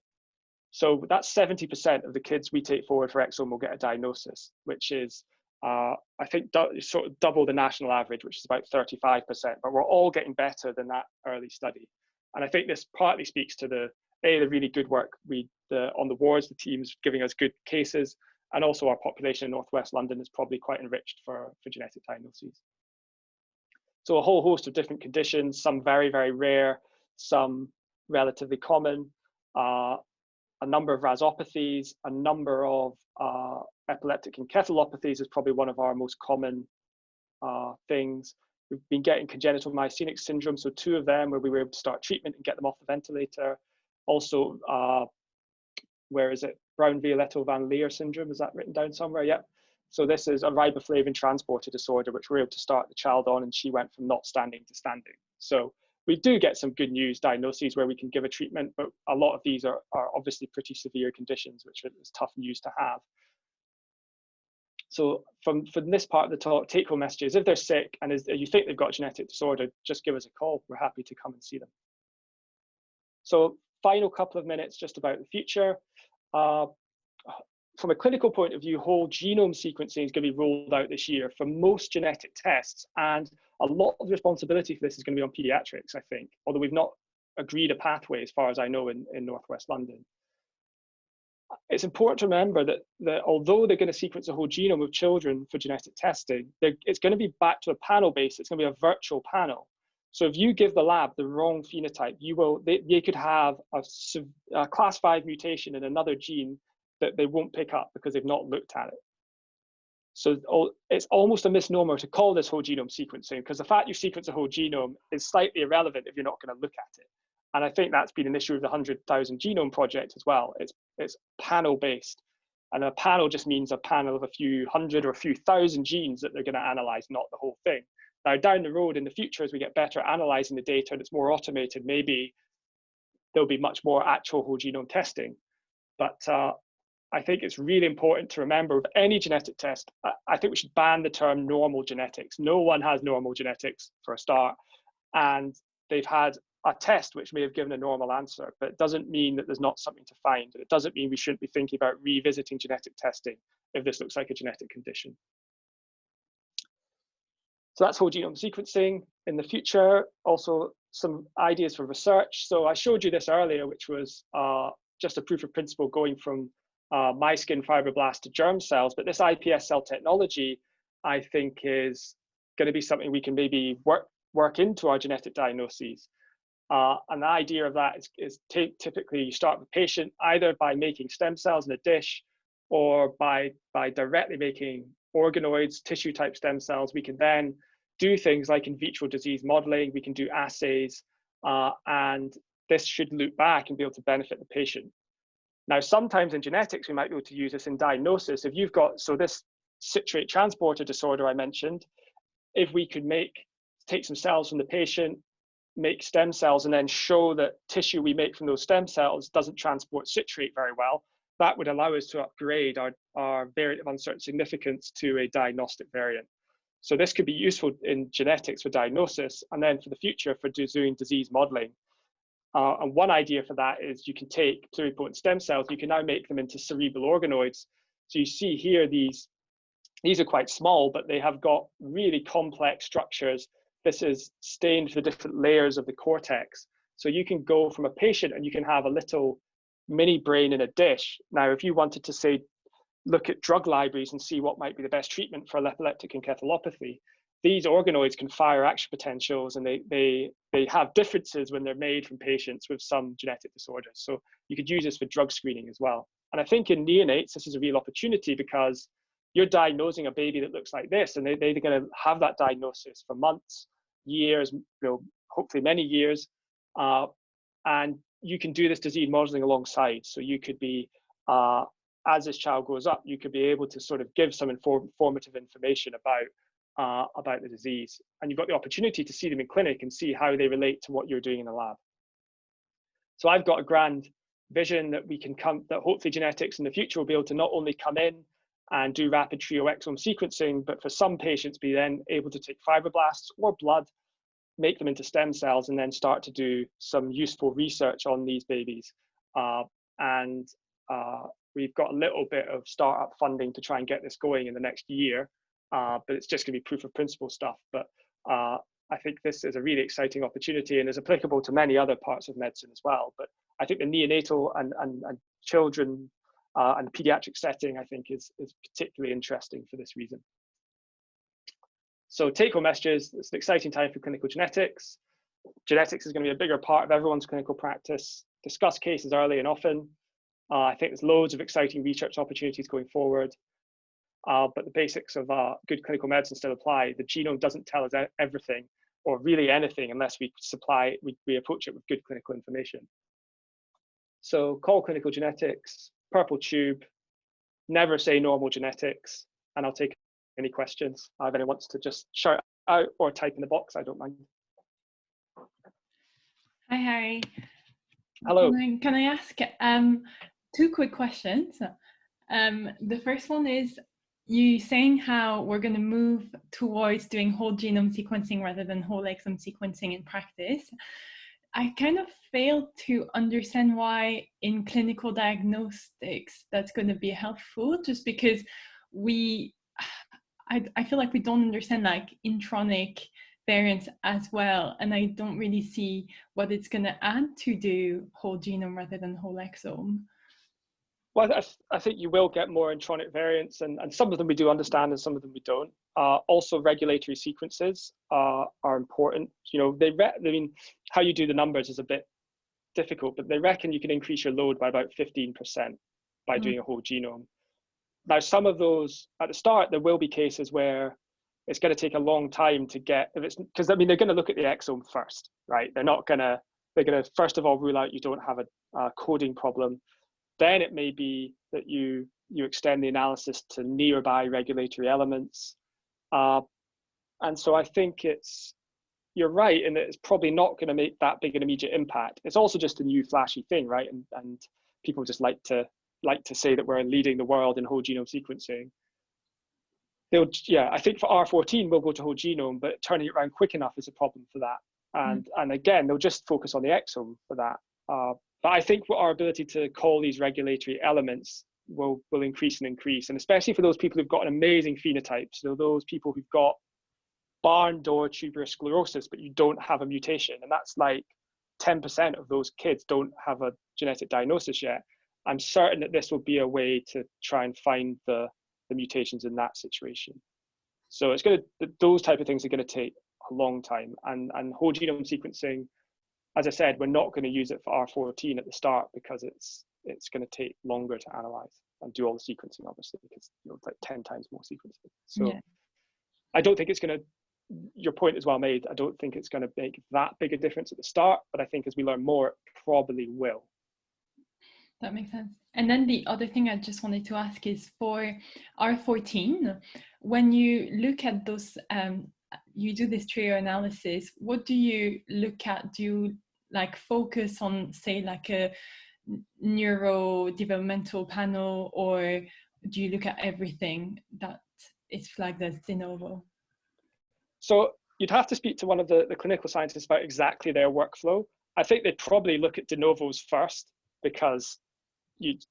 So that's 70% of the kids we take forward for exome will get a diagnosis, which is, I think, sort of double the national average, which is about 35%, but we're all getting better than that early study. And I think this partly speaks to the really good work on the wards, the teams giving us good cases, and also our population in Northwest London is probably quite enriched for genetic diagnoses. So a whole host of different conditions, some very, very rare, some relatively common, a number of rasopathies, a number of epileptic encephalopathies is probably one of our most common things. We've been getting congenital myasinic syndrome, so 2 of them where we were able to start treatment and get them off the ventilator. Also, where is it? Brown-Violetto-Van Leer syndrome, is that written down somewhere? Yep. So this is a riboflavin transporter disorder, which we're able to start the child on, and she went from not standing to standing. So we do get some good news diagnoses where we can give a treatment, but a lot of these are obviously pretty severe conditions, which is tough news to have. So from this part of the talk, take-home messages: if they're sick and you think they've got a genetic disorder, just give us a call. We're happy to come and see them. So final couple of minutes just about the future. From a clinical point of view, whole genome sequencing is going to be rolled out this year for most genetic tests, and a lot of the responsibility for this is going to be on paediatrics, I think, although we've not agreed a pathway as far as I know in Northwest London. It's important to remember that although they're going to sequence the whole genome of children for genetic testing, it's going to be back to a panel base. It's going to be a virtual panel. So if you give the lab the wrong phenotype, they could have a class 5 mutation in another gene that they won't pick up because they've not looked at it. So it's almost a misnomer to call this whole genome sequencing, because the fact you sequence a whole genome is slightly irrelevant if you're not going to look at it. And I think that's been an issue with the 100,000 Genome Project as well. It's panel based, and a panel just means a panel of a few hundred or a few thousand genes that they're going to analyze, not the whole thing. Now, down the road in the future, as we get better at analyzing the data and it's more automated, maybe there'll be much more actual whole genome testing. But I think it's really important to remember with any genetic test, I think we should ban the term normal genetics. No one has normal genetics for a start. And they've had a test which may have given a normal answer, but it doesn't mean that there's not something to find. And it doesn't mean we shouldn't be thinking about revisiting genetic testing if this looks like a genetic condition. So that's whole genome sequencing. In the future, also some ideas for research. So I showed you this earlier, which was just a proof of principle going from my skin fibroblasts to germ cells. But this Ips Cell Technology, I think, is going to be something we can maybe work into our genetic diagnoses. And the idea of that is typically you start with the patient either by making stem cells in a dish or by directly making organoids, tissue type stem cells. We can then do things like in vitro disease modeling, we can do assays, and this should loop back and be able to benefit the patient. Now, sometimes in genetics, we might be able to use this in diagnosis. If you've got, so this citrate transporter disorder I mentioned, if we could take some cells from the patient, make stem cells, and then show that tissue we make from those stem cells doesn't transport citrate very well, that would allow us to upgrade our variant of uncertain significance to a diagnostic variant. So this could be useful in genetics for diagnosis, and then for the future for doing disease modeling. And one idea for that is you can take pluripotent stem cells, you can now make them into cerebral organoids. So you see here, these are quite small, but they have got really complex structures. This is stained for the different layers of the cortex. So you can go from a patient and you can have a little mini brain in a dish. Now, if you wanted to say, look at drug libraries and see what might be the best treatment for epileptic encephalopathy, these organoids can fire action potentials, and they have differences when they're made from patients with some genetic disorders. So you could use this for drug screening as well. And I think in neonates, this is a real opportunity because you're diagnosing a baby that looks like this, and they're going to have that diagnosis for months, years, hopefully many years. And you can do this disease modeling alongside. So you could be, as this child grows up, you could be able to sort of give some informative information about the disease. And you've got the opportunity to see them in clinic and see how they relate to what you're doing in the lab. So I've got a grand vision that that hopefully genetics in the future will be able to not only come in and do rapid trio exome sequencing, but for some patients be then able to take fibroblasts or blood, make them into stem cells, and then start to do some useful research on these babies. We've got a little bit of startup funding to try and get this going in the next year, but it's just going to be proof of principle stuff. But I think this is a really exciting opportunity and is applicable to many other parts of medicine as well. But I think the neonatal and children and pediatric setting, I think, is particularly interesting for this reason. So take-home messages: it's an exciting time for clinical genetics. Genetics is going to be a bigger part of everyone's clinical practice. Discuss cases early and often. I think there's loads of exciting research opportunities going forward. But the basics of good clinical medicine still apply. The genome doesn't tell us everything or really anything unless we approach it with good clinical information. So call clinical genetics, purple tube, never say normal genetics, and I'll take any questions. If anyone wants to just shout out or type in the box, I don't mind. Hi, Harry. Hello. Can I ask two quick questions? The first one is, you saying how we're going to move towards doing whole genome sequencing rather than whole exome sequencing in practice. I kind of failed to understand why in clinical diagnostics that's going to be helpful, just because I feel like we don't understand like intronic variants as well, and I don't really see what it's going to add to do whole genome rather than whole exome. Well, I think you will get more intronic variants, and some of them we do understand and some of them we don't. Also, regulatory sequences are important. You know, I mean, how you do the numbers is a bit difficult, but they reckon you can increase your load by about 15% by doing a whole genome. Now, some of those, at the start, there will be cases where it's going to take a long time to get, because I mean, they're going to look at the exome first, right? They're going to first of all rule out you don't have a coding problem. Then it may be that you extend the analysis to nearby regulatory elements. And so I think you're right in that it's probably not going to make that big an immediate impact. It's also just a new flashy thing, right? And people just like to say that we're leading the world in whole genome sequencing. I think for R14 we'll go to whole genome, but turning it around quick enough is a problem for that. And again, they'll just focus on the exome for that. But I think our ability to call these regulatory elements will increase and increase, and especially for those people who've got an amazing phenotype. So those people who've got barn door tuberous sclerosis, but you don't have a mutation, and that's like 10% of those kids don't have a genetic diagnosis yet. I'm certain that this will be a way to try and find the mutations in that situation. So those type of things are going to take a long time, and whole genome sequencing, as I said, we're not going to use it for R14 at the start because it's going to take longer to analyze and do all the sequencing, obviously, because it's like 10 times more sequencing. So yeah. I don't think it's going to your point is well made. I don't think it's going to make that big a difference at the start, but I think as we learn more, it probably will. That makes sense. And then the other thing I just wanted to ask is for R14, when you look at those, you do this trio analysis, what do you look at? Do you like focus on, say, like a neurodevelopmental panel, or do you look at everything that is flagged as de novo? So you'd have to speak to one of the clinical scientists about exactly their workflow. I think they'd probably look at de novos first, because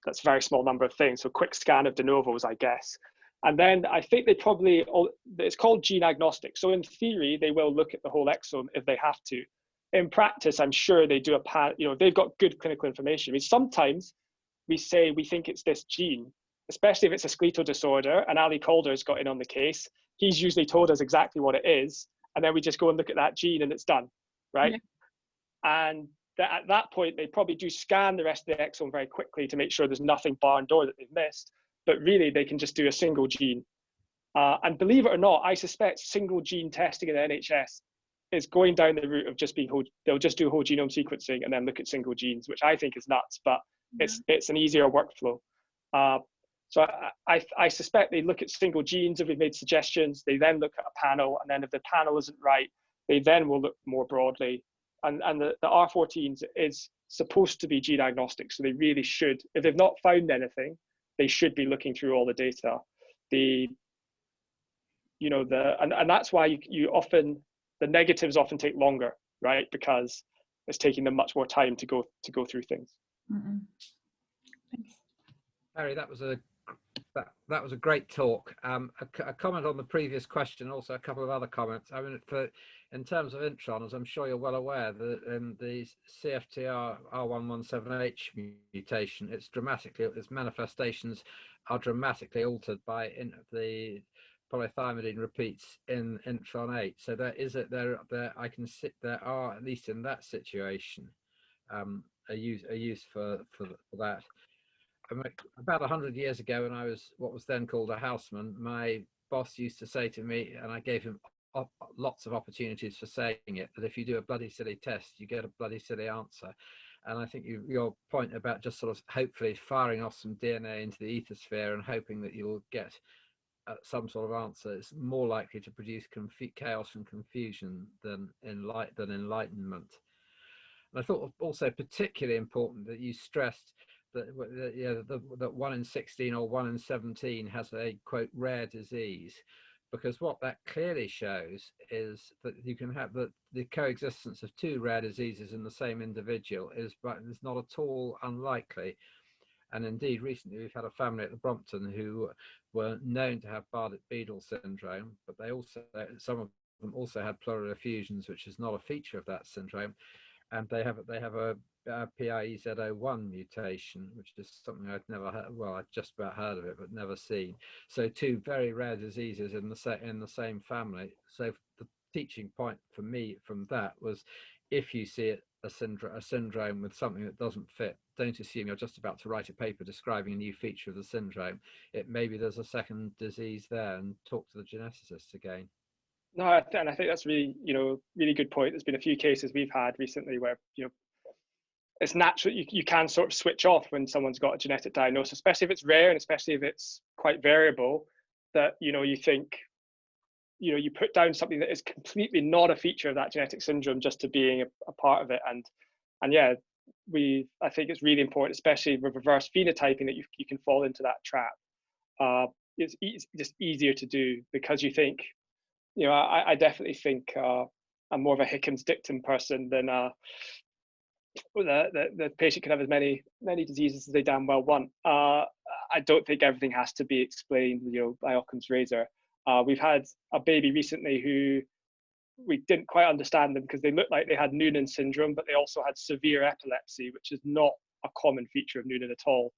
that's a very small number of things. So quick scan of de novos, I guess. And then I think they probably, it's called gene agnostic. So in theory, they will look at the whole exome if they have to. In practice, I'm sure they do they've got good clinical information. I mean, sometimes we say we think it's this gene, especially if it's a skeletal disorder, and Ali Calder's got in on the case. He's usually told us exactly what it is, and then we just go and look at that gene and it's done, right? Yeah. And at that point, they probably do scan the rest of the exome very quickly to make sure there's nothing barn door that they've missed, but really they can just do a single gene. And believe it or not, I suspect single gene testing in the NHS is going down the route of just being they'll just do whole genome sequencing and then look at single genes, which I think is nuts, but it's an easier workflow. So I suspect they look at single genes if we've made suggestions. They then look at a panel, and then if the panel isn't right, they then will look more broadly. And the R14s is supposed to be gene agnostic, so they really should, if they've not found anything, they should be looking through all the data. And that's why you often, the negatives often take longer, right? Because it's taking them much more time to go through things. Mm-hmm. Thanks. Harry, that was a great talk. A comment on the previous question, also a couple of other comments. I mean, in terms of introns, I'm sure you're well aware that in the CFTR R117H mutation, its manifestations are dramatically altered by the polythymidine repeats in intron 8. So I can see there are, at least in that situation, a use for that. About 100 years ago, when I was what was then called a houseman, my boss used to say to me, and I gave him lots of opportunities for saying it, that if you do a bloody silly test, you get a bloody silly answer. And I think your point about just sort of hopefully firing off some DNA into the ethosphere and hoping that you'll get some sort of answer is more likely to produce chaos and confusion than enlightenment. And I thought also particularly important that you stressed that 1 in 16 or 1 in 17 has a, quote, rare disease, because what that clearly shows is that you can have the coexistence of two rare diseases in the same individual is not at all unlikely. And indeed, recently we've had a family at the Brompton who were known to have Bardet-Biedl syndrome, but some of them also had pleural effusions, which is not a feature of that syndrome. And they have a PIEZ01 mutation, which is something I'd never heard. Well, I'd just about heard of it, but never seen. So two very rare diseases in the same family. So the teaching point for me from that was, if you see a syndrome with something that doesn't fit, don't assume you're just about to write a paper describing a new feature of the syndrome. Maybe there's a second disease there, and talk to the geneticist again. No, and I think that's really, really good point. There's been a few cases we've had recently where, it's natural, you can sort of switch off when someone's got a genetic diagnosis, especially if it's rare and especially if it's quite variable, that, you think, you put down something that is completely not a feature of that genetic syndrome just to being a part of it. And yeah, I think it's really important, especially with reverse phenotyping, that you can fall into that trap. It's just easier to do because you think, I definitely think I'm more of a Hickham's dictum person than the patient can have as many diseases as they damn well want. I don't think everything has to be explained, by Occam's razor. We've had a baby recently who we didn't quite understand them because they looked like they had Noonan syndrome, but they also had severe epilepsy, which is not a common feature of Noonan at all.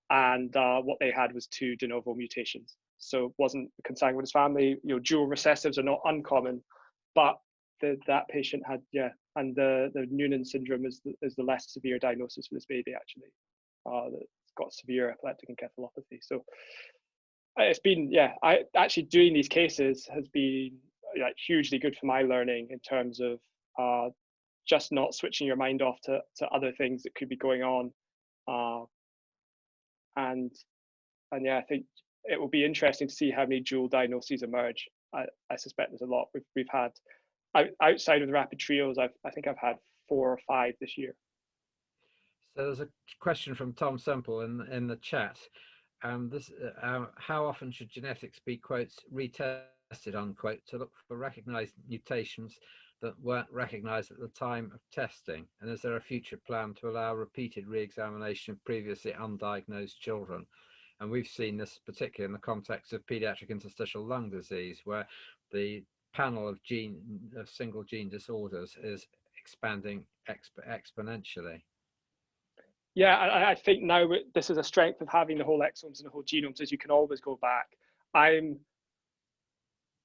And what they had was 2 de novo mutations. So it wasn't a consanguineous family. Dual recessives are not uncommon, but that patient had, and the Noonan syndrome is the less severe diagnosis for this baby, actually. That's got severe epileptic encephalopathy. So it's been, I actually doing these cases has been like hugely good for my learning in terms of just not switching your mind off to other things that could be going on. And yeah, I think it will be interesting to see how many dual diagnoses emerge. I suspect there's a lot. We've had outside of the rapid trios, I think I've had 4 or 5 this year. So there's a question from Tom Semple in the chat. How often should genetics be, quotes, retested, unquote, to look for recognized mutations that weren't recognized at the time of testing? And is there a future plan to allow repeated re-examination of previously undiagnosed children? And we've seen this particularly in the context of pediatric interstitial lung disease, where the panel of single gene disorders is expanding exponentially. Yeah, I think now this is a strength of having the whole exomes and the whole genomes, is you can always go back. The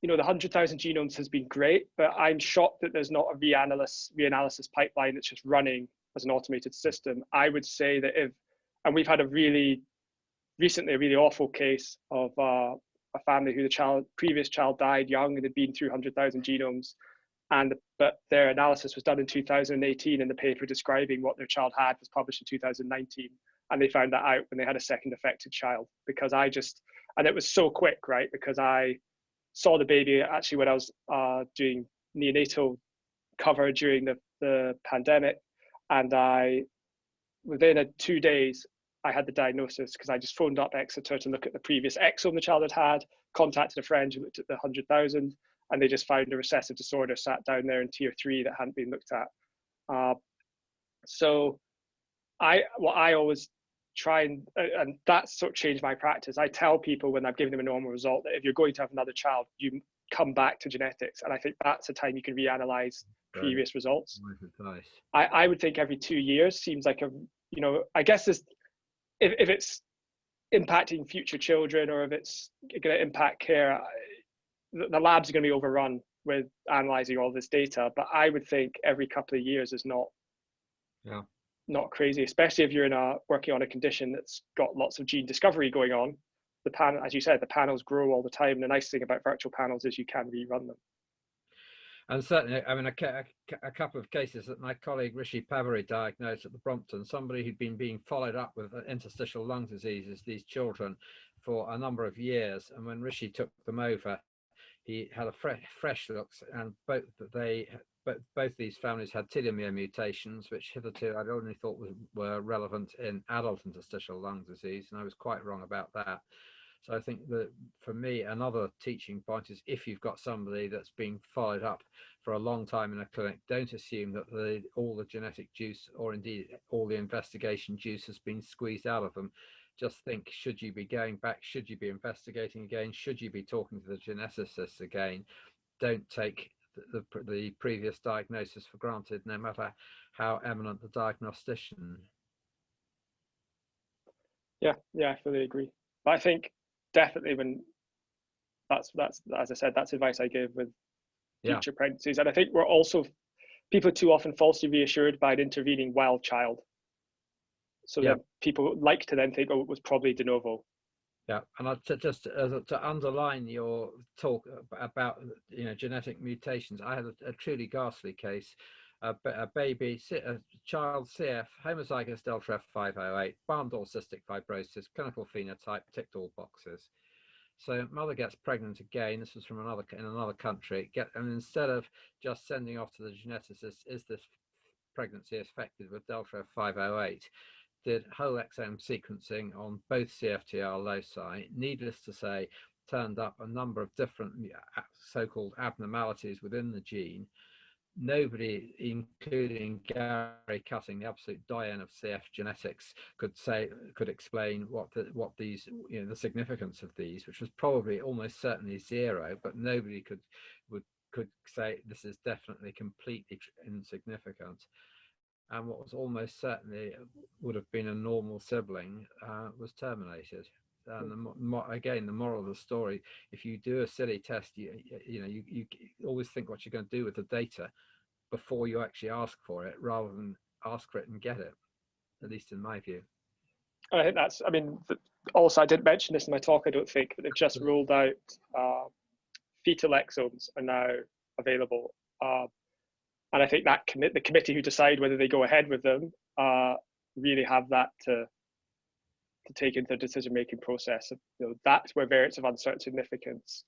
100,000 genomes has been great, but I'm shocked that there's not a reanalysis pipeline that's just running as an automated system. I would say that and we've had recently a really awful case of a family who the previous child died young and had been through 100,000 genomes. But their analysis was done in 2018, and the paper describing what their child had was published in 2019, and they found that out when they had a second affected child. And it was so quick, right? Because I saw the baby actually when I was doing neonatal cover during the pandemic, and within 2 days I had the diagnosis, because I just phoned up Exeter to look at the previous exome the child had, contacted a friend who looked at the 100,000, and they just found a recessive disorder sat down there in tier 3 that hadn't been looked at. So I always try and that's sort of changed my practice. I tell people when I've given them a normal result that if you're going to have another child, you come back to genetics. And I think that's a time you can reanalyze previous results. Nice. I would think every 2 years seems like I guess if it's impacting future children, or if it's going to impact care, the labs are going to be overrun with analyzing all this data. But I would think every couple of years is not crazy, especially if you're working on a condition that's got lots of gene discovery going on. The panel, as you said, the panels grow all the time. And the nice thing about virtual panels is you can rerun them. And certainly, I mean, a couple of cases that my colleague Rishi Pavary diagnosed at the Brompton, somebody who'd been being followed up with interstitial lung diseases, these children, for a number of years. And when Rishi took them over, he had a fresh looks, and both these families had telomere mutations, which hitherto I'd only thought were relevant in adult interstitial lung disease, and I was quite wrong about that. So I think that for me, another teaching point is, if you've got somebody that's being followed up for a long time in a clinic, don't assume that all the genetic juice, or indeed all the investigation juice, has been squeezed out of them. Just think, should you be going back? Should you be investigating again? Should you be talking to the geneticists again? Don't take the previous diagnosis for granted, no matter how eminent the diagnostician. Yeah, I fully agree. But I think definitely when that's as I said, that's advice I give with future pregnancies. And I think people are too often falsely reassured by an intervening wild child. So that people like to then think, oh, it was probably de novo. Yeah, and to underline your talk about genetic mutations, I had a truly ghastly case. A child CF, homozygous delta F508, barn-door cystic fibrosis, clinical phenotype, ticked all boxes. So mother gets pregnant again. This was from in another country. And instead of just sending off to the geneticist, is this pregnancy affected with delta F508? Did whole exome sequencing on both CFTR loci. Needless to say, turned up a number of different so-called abnormalities within the gene. Nobody, including Gary Cutting, the absolute doyen of CF genetics, could explain what these, the significance of these, which was probably almost certainly zero, but nobody could say this is definitely completely insignificant. And what was almost certainly would have been a normal sibling was terminated. And again, the moral of the story: if you do a silly test, you always think what you're going to do with the data before you actually ask for it, rather than ask for it and get it. At least in my view. I think that's. I mean, also I didn't mention this in my talk, I don't think, but they've just rolled out fetal exomes are now available. And I think that the committee who decide whether they go ahead with them really have that to take into the decision-making process. You know, that's where variants of uncertain significance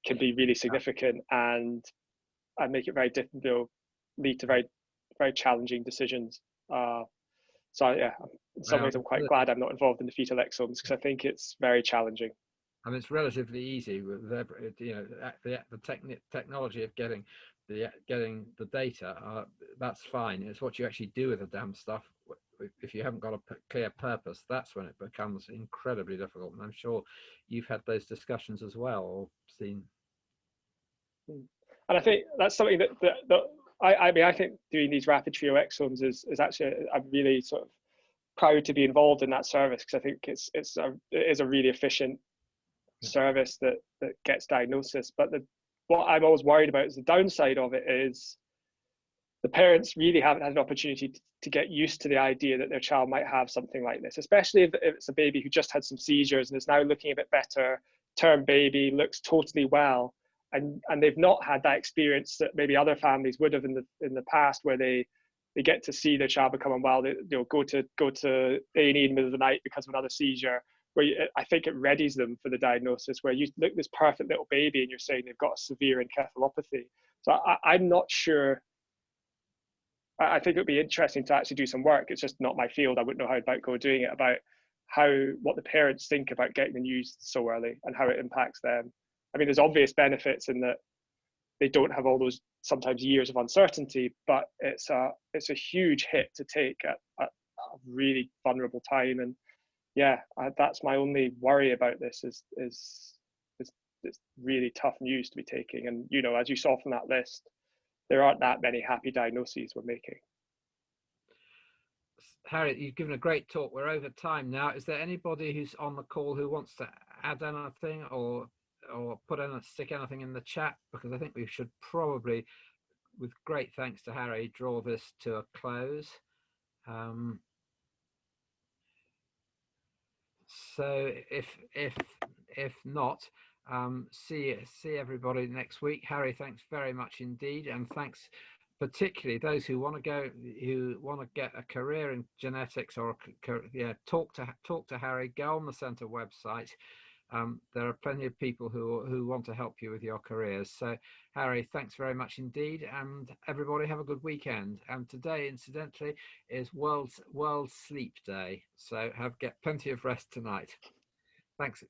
can be really significant and make it very difficult, you know, lead to very challenging decisions. So yeah, in some ways I'm quite glad I'm not involved in the fetal exomes, because I think it's very challenging. I mean, it's relatively easy with, you know, the technology of getting the data. That's fine. It's what you actually do with the damn stuff. If you haven't got a clear purpose, that's when it becomes incredibly difficult. And I'm sure you've had those discussions as well, or seen. And I think that's something that I mean, I think doing these rapid trio exomes is actually, I'm really sort of proud to be involved in that service, because I think it is a really efficient service that gets diagnosis. But what I'm always worried about is the downside of it is the parents really haven't had an opportunity to get used to the idea that their child might have something like this, especially if it's a baby who just had some seizures and is now looking a bit better, term baby, looks totally well. And they've not had that experience that maybe other families would have in the past, where they get to see their child become unwell. They go to A&E in the middle of the night because of another seizure, where I think it readies them for the diagnosis, where you look at this perfect little baby and you're saying they've got a severe encephalopathy. So I'm not sure. I think it would be interesting to actually do some work. It's just not my field. I wouldn't know how about go doing it, about what the parents think about getting the news so early and how it impacts them. I mean, there's obvious benefits in that they don't have all those sometimes years of uncertainty, but it's a huge hit to take at a really vulnerable time. And yeah, that's my only worry about this is it's really tough news to be taking. And, you know, as you saw from that list, there aren't that many happy diagnoses we're making. Harry, you've given a great talk. We're over time now. Is there anybody who's on the call who wants to add anything or stick anything in the chat? Because I think we should probably, with great thanks to Harry, draw this to a close. So if not, see everybody next week. Harry, thanks very much indeed, and thanks particularly those who want to get a career in genetics, or talk to Harry. Go on the centre website. There are plenty of people who want to help you with your careers. So Harry, thanks very much indeed, and everybody have a good weekend. And today, incidentally, is World Sleep Day, so get plenty of rest tonight. Thanks.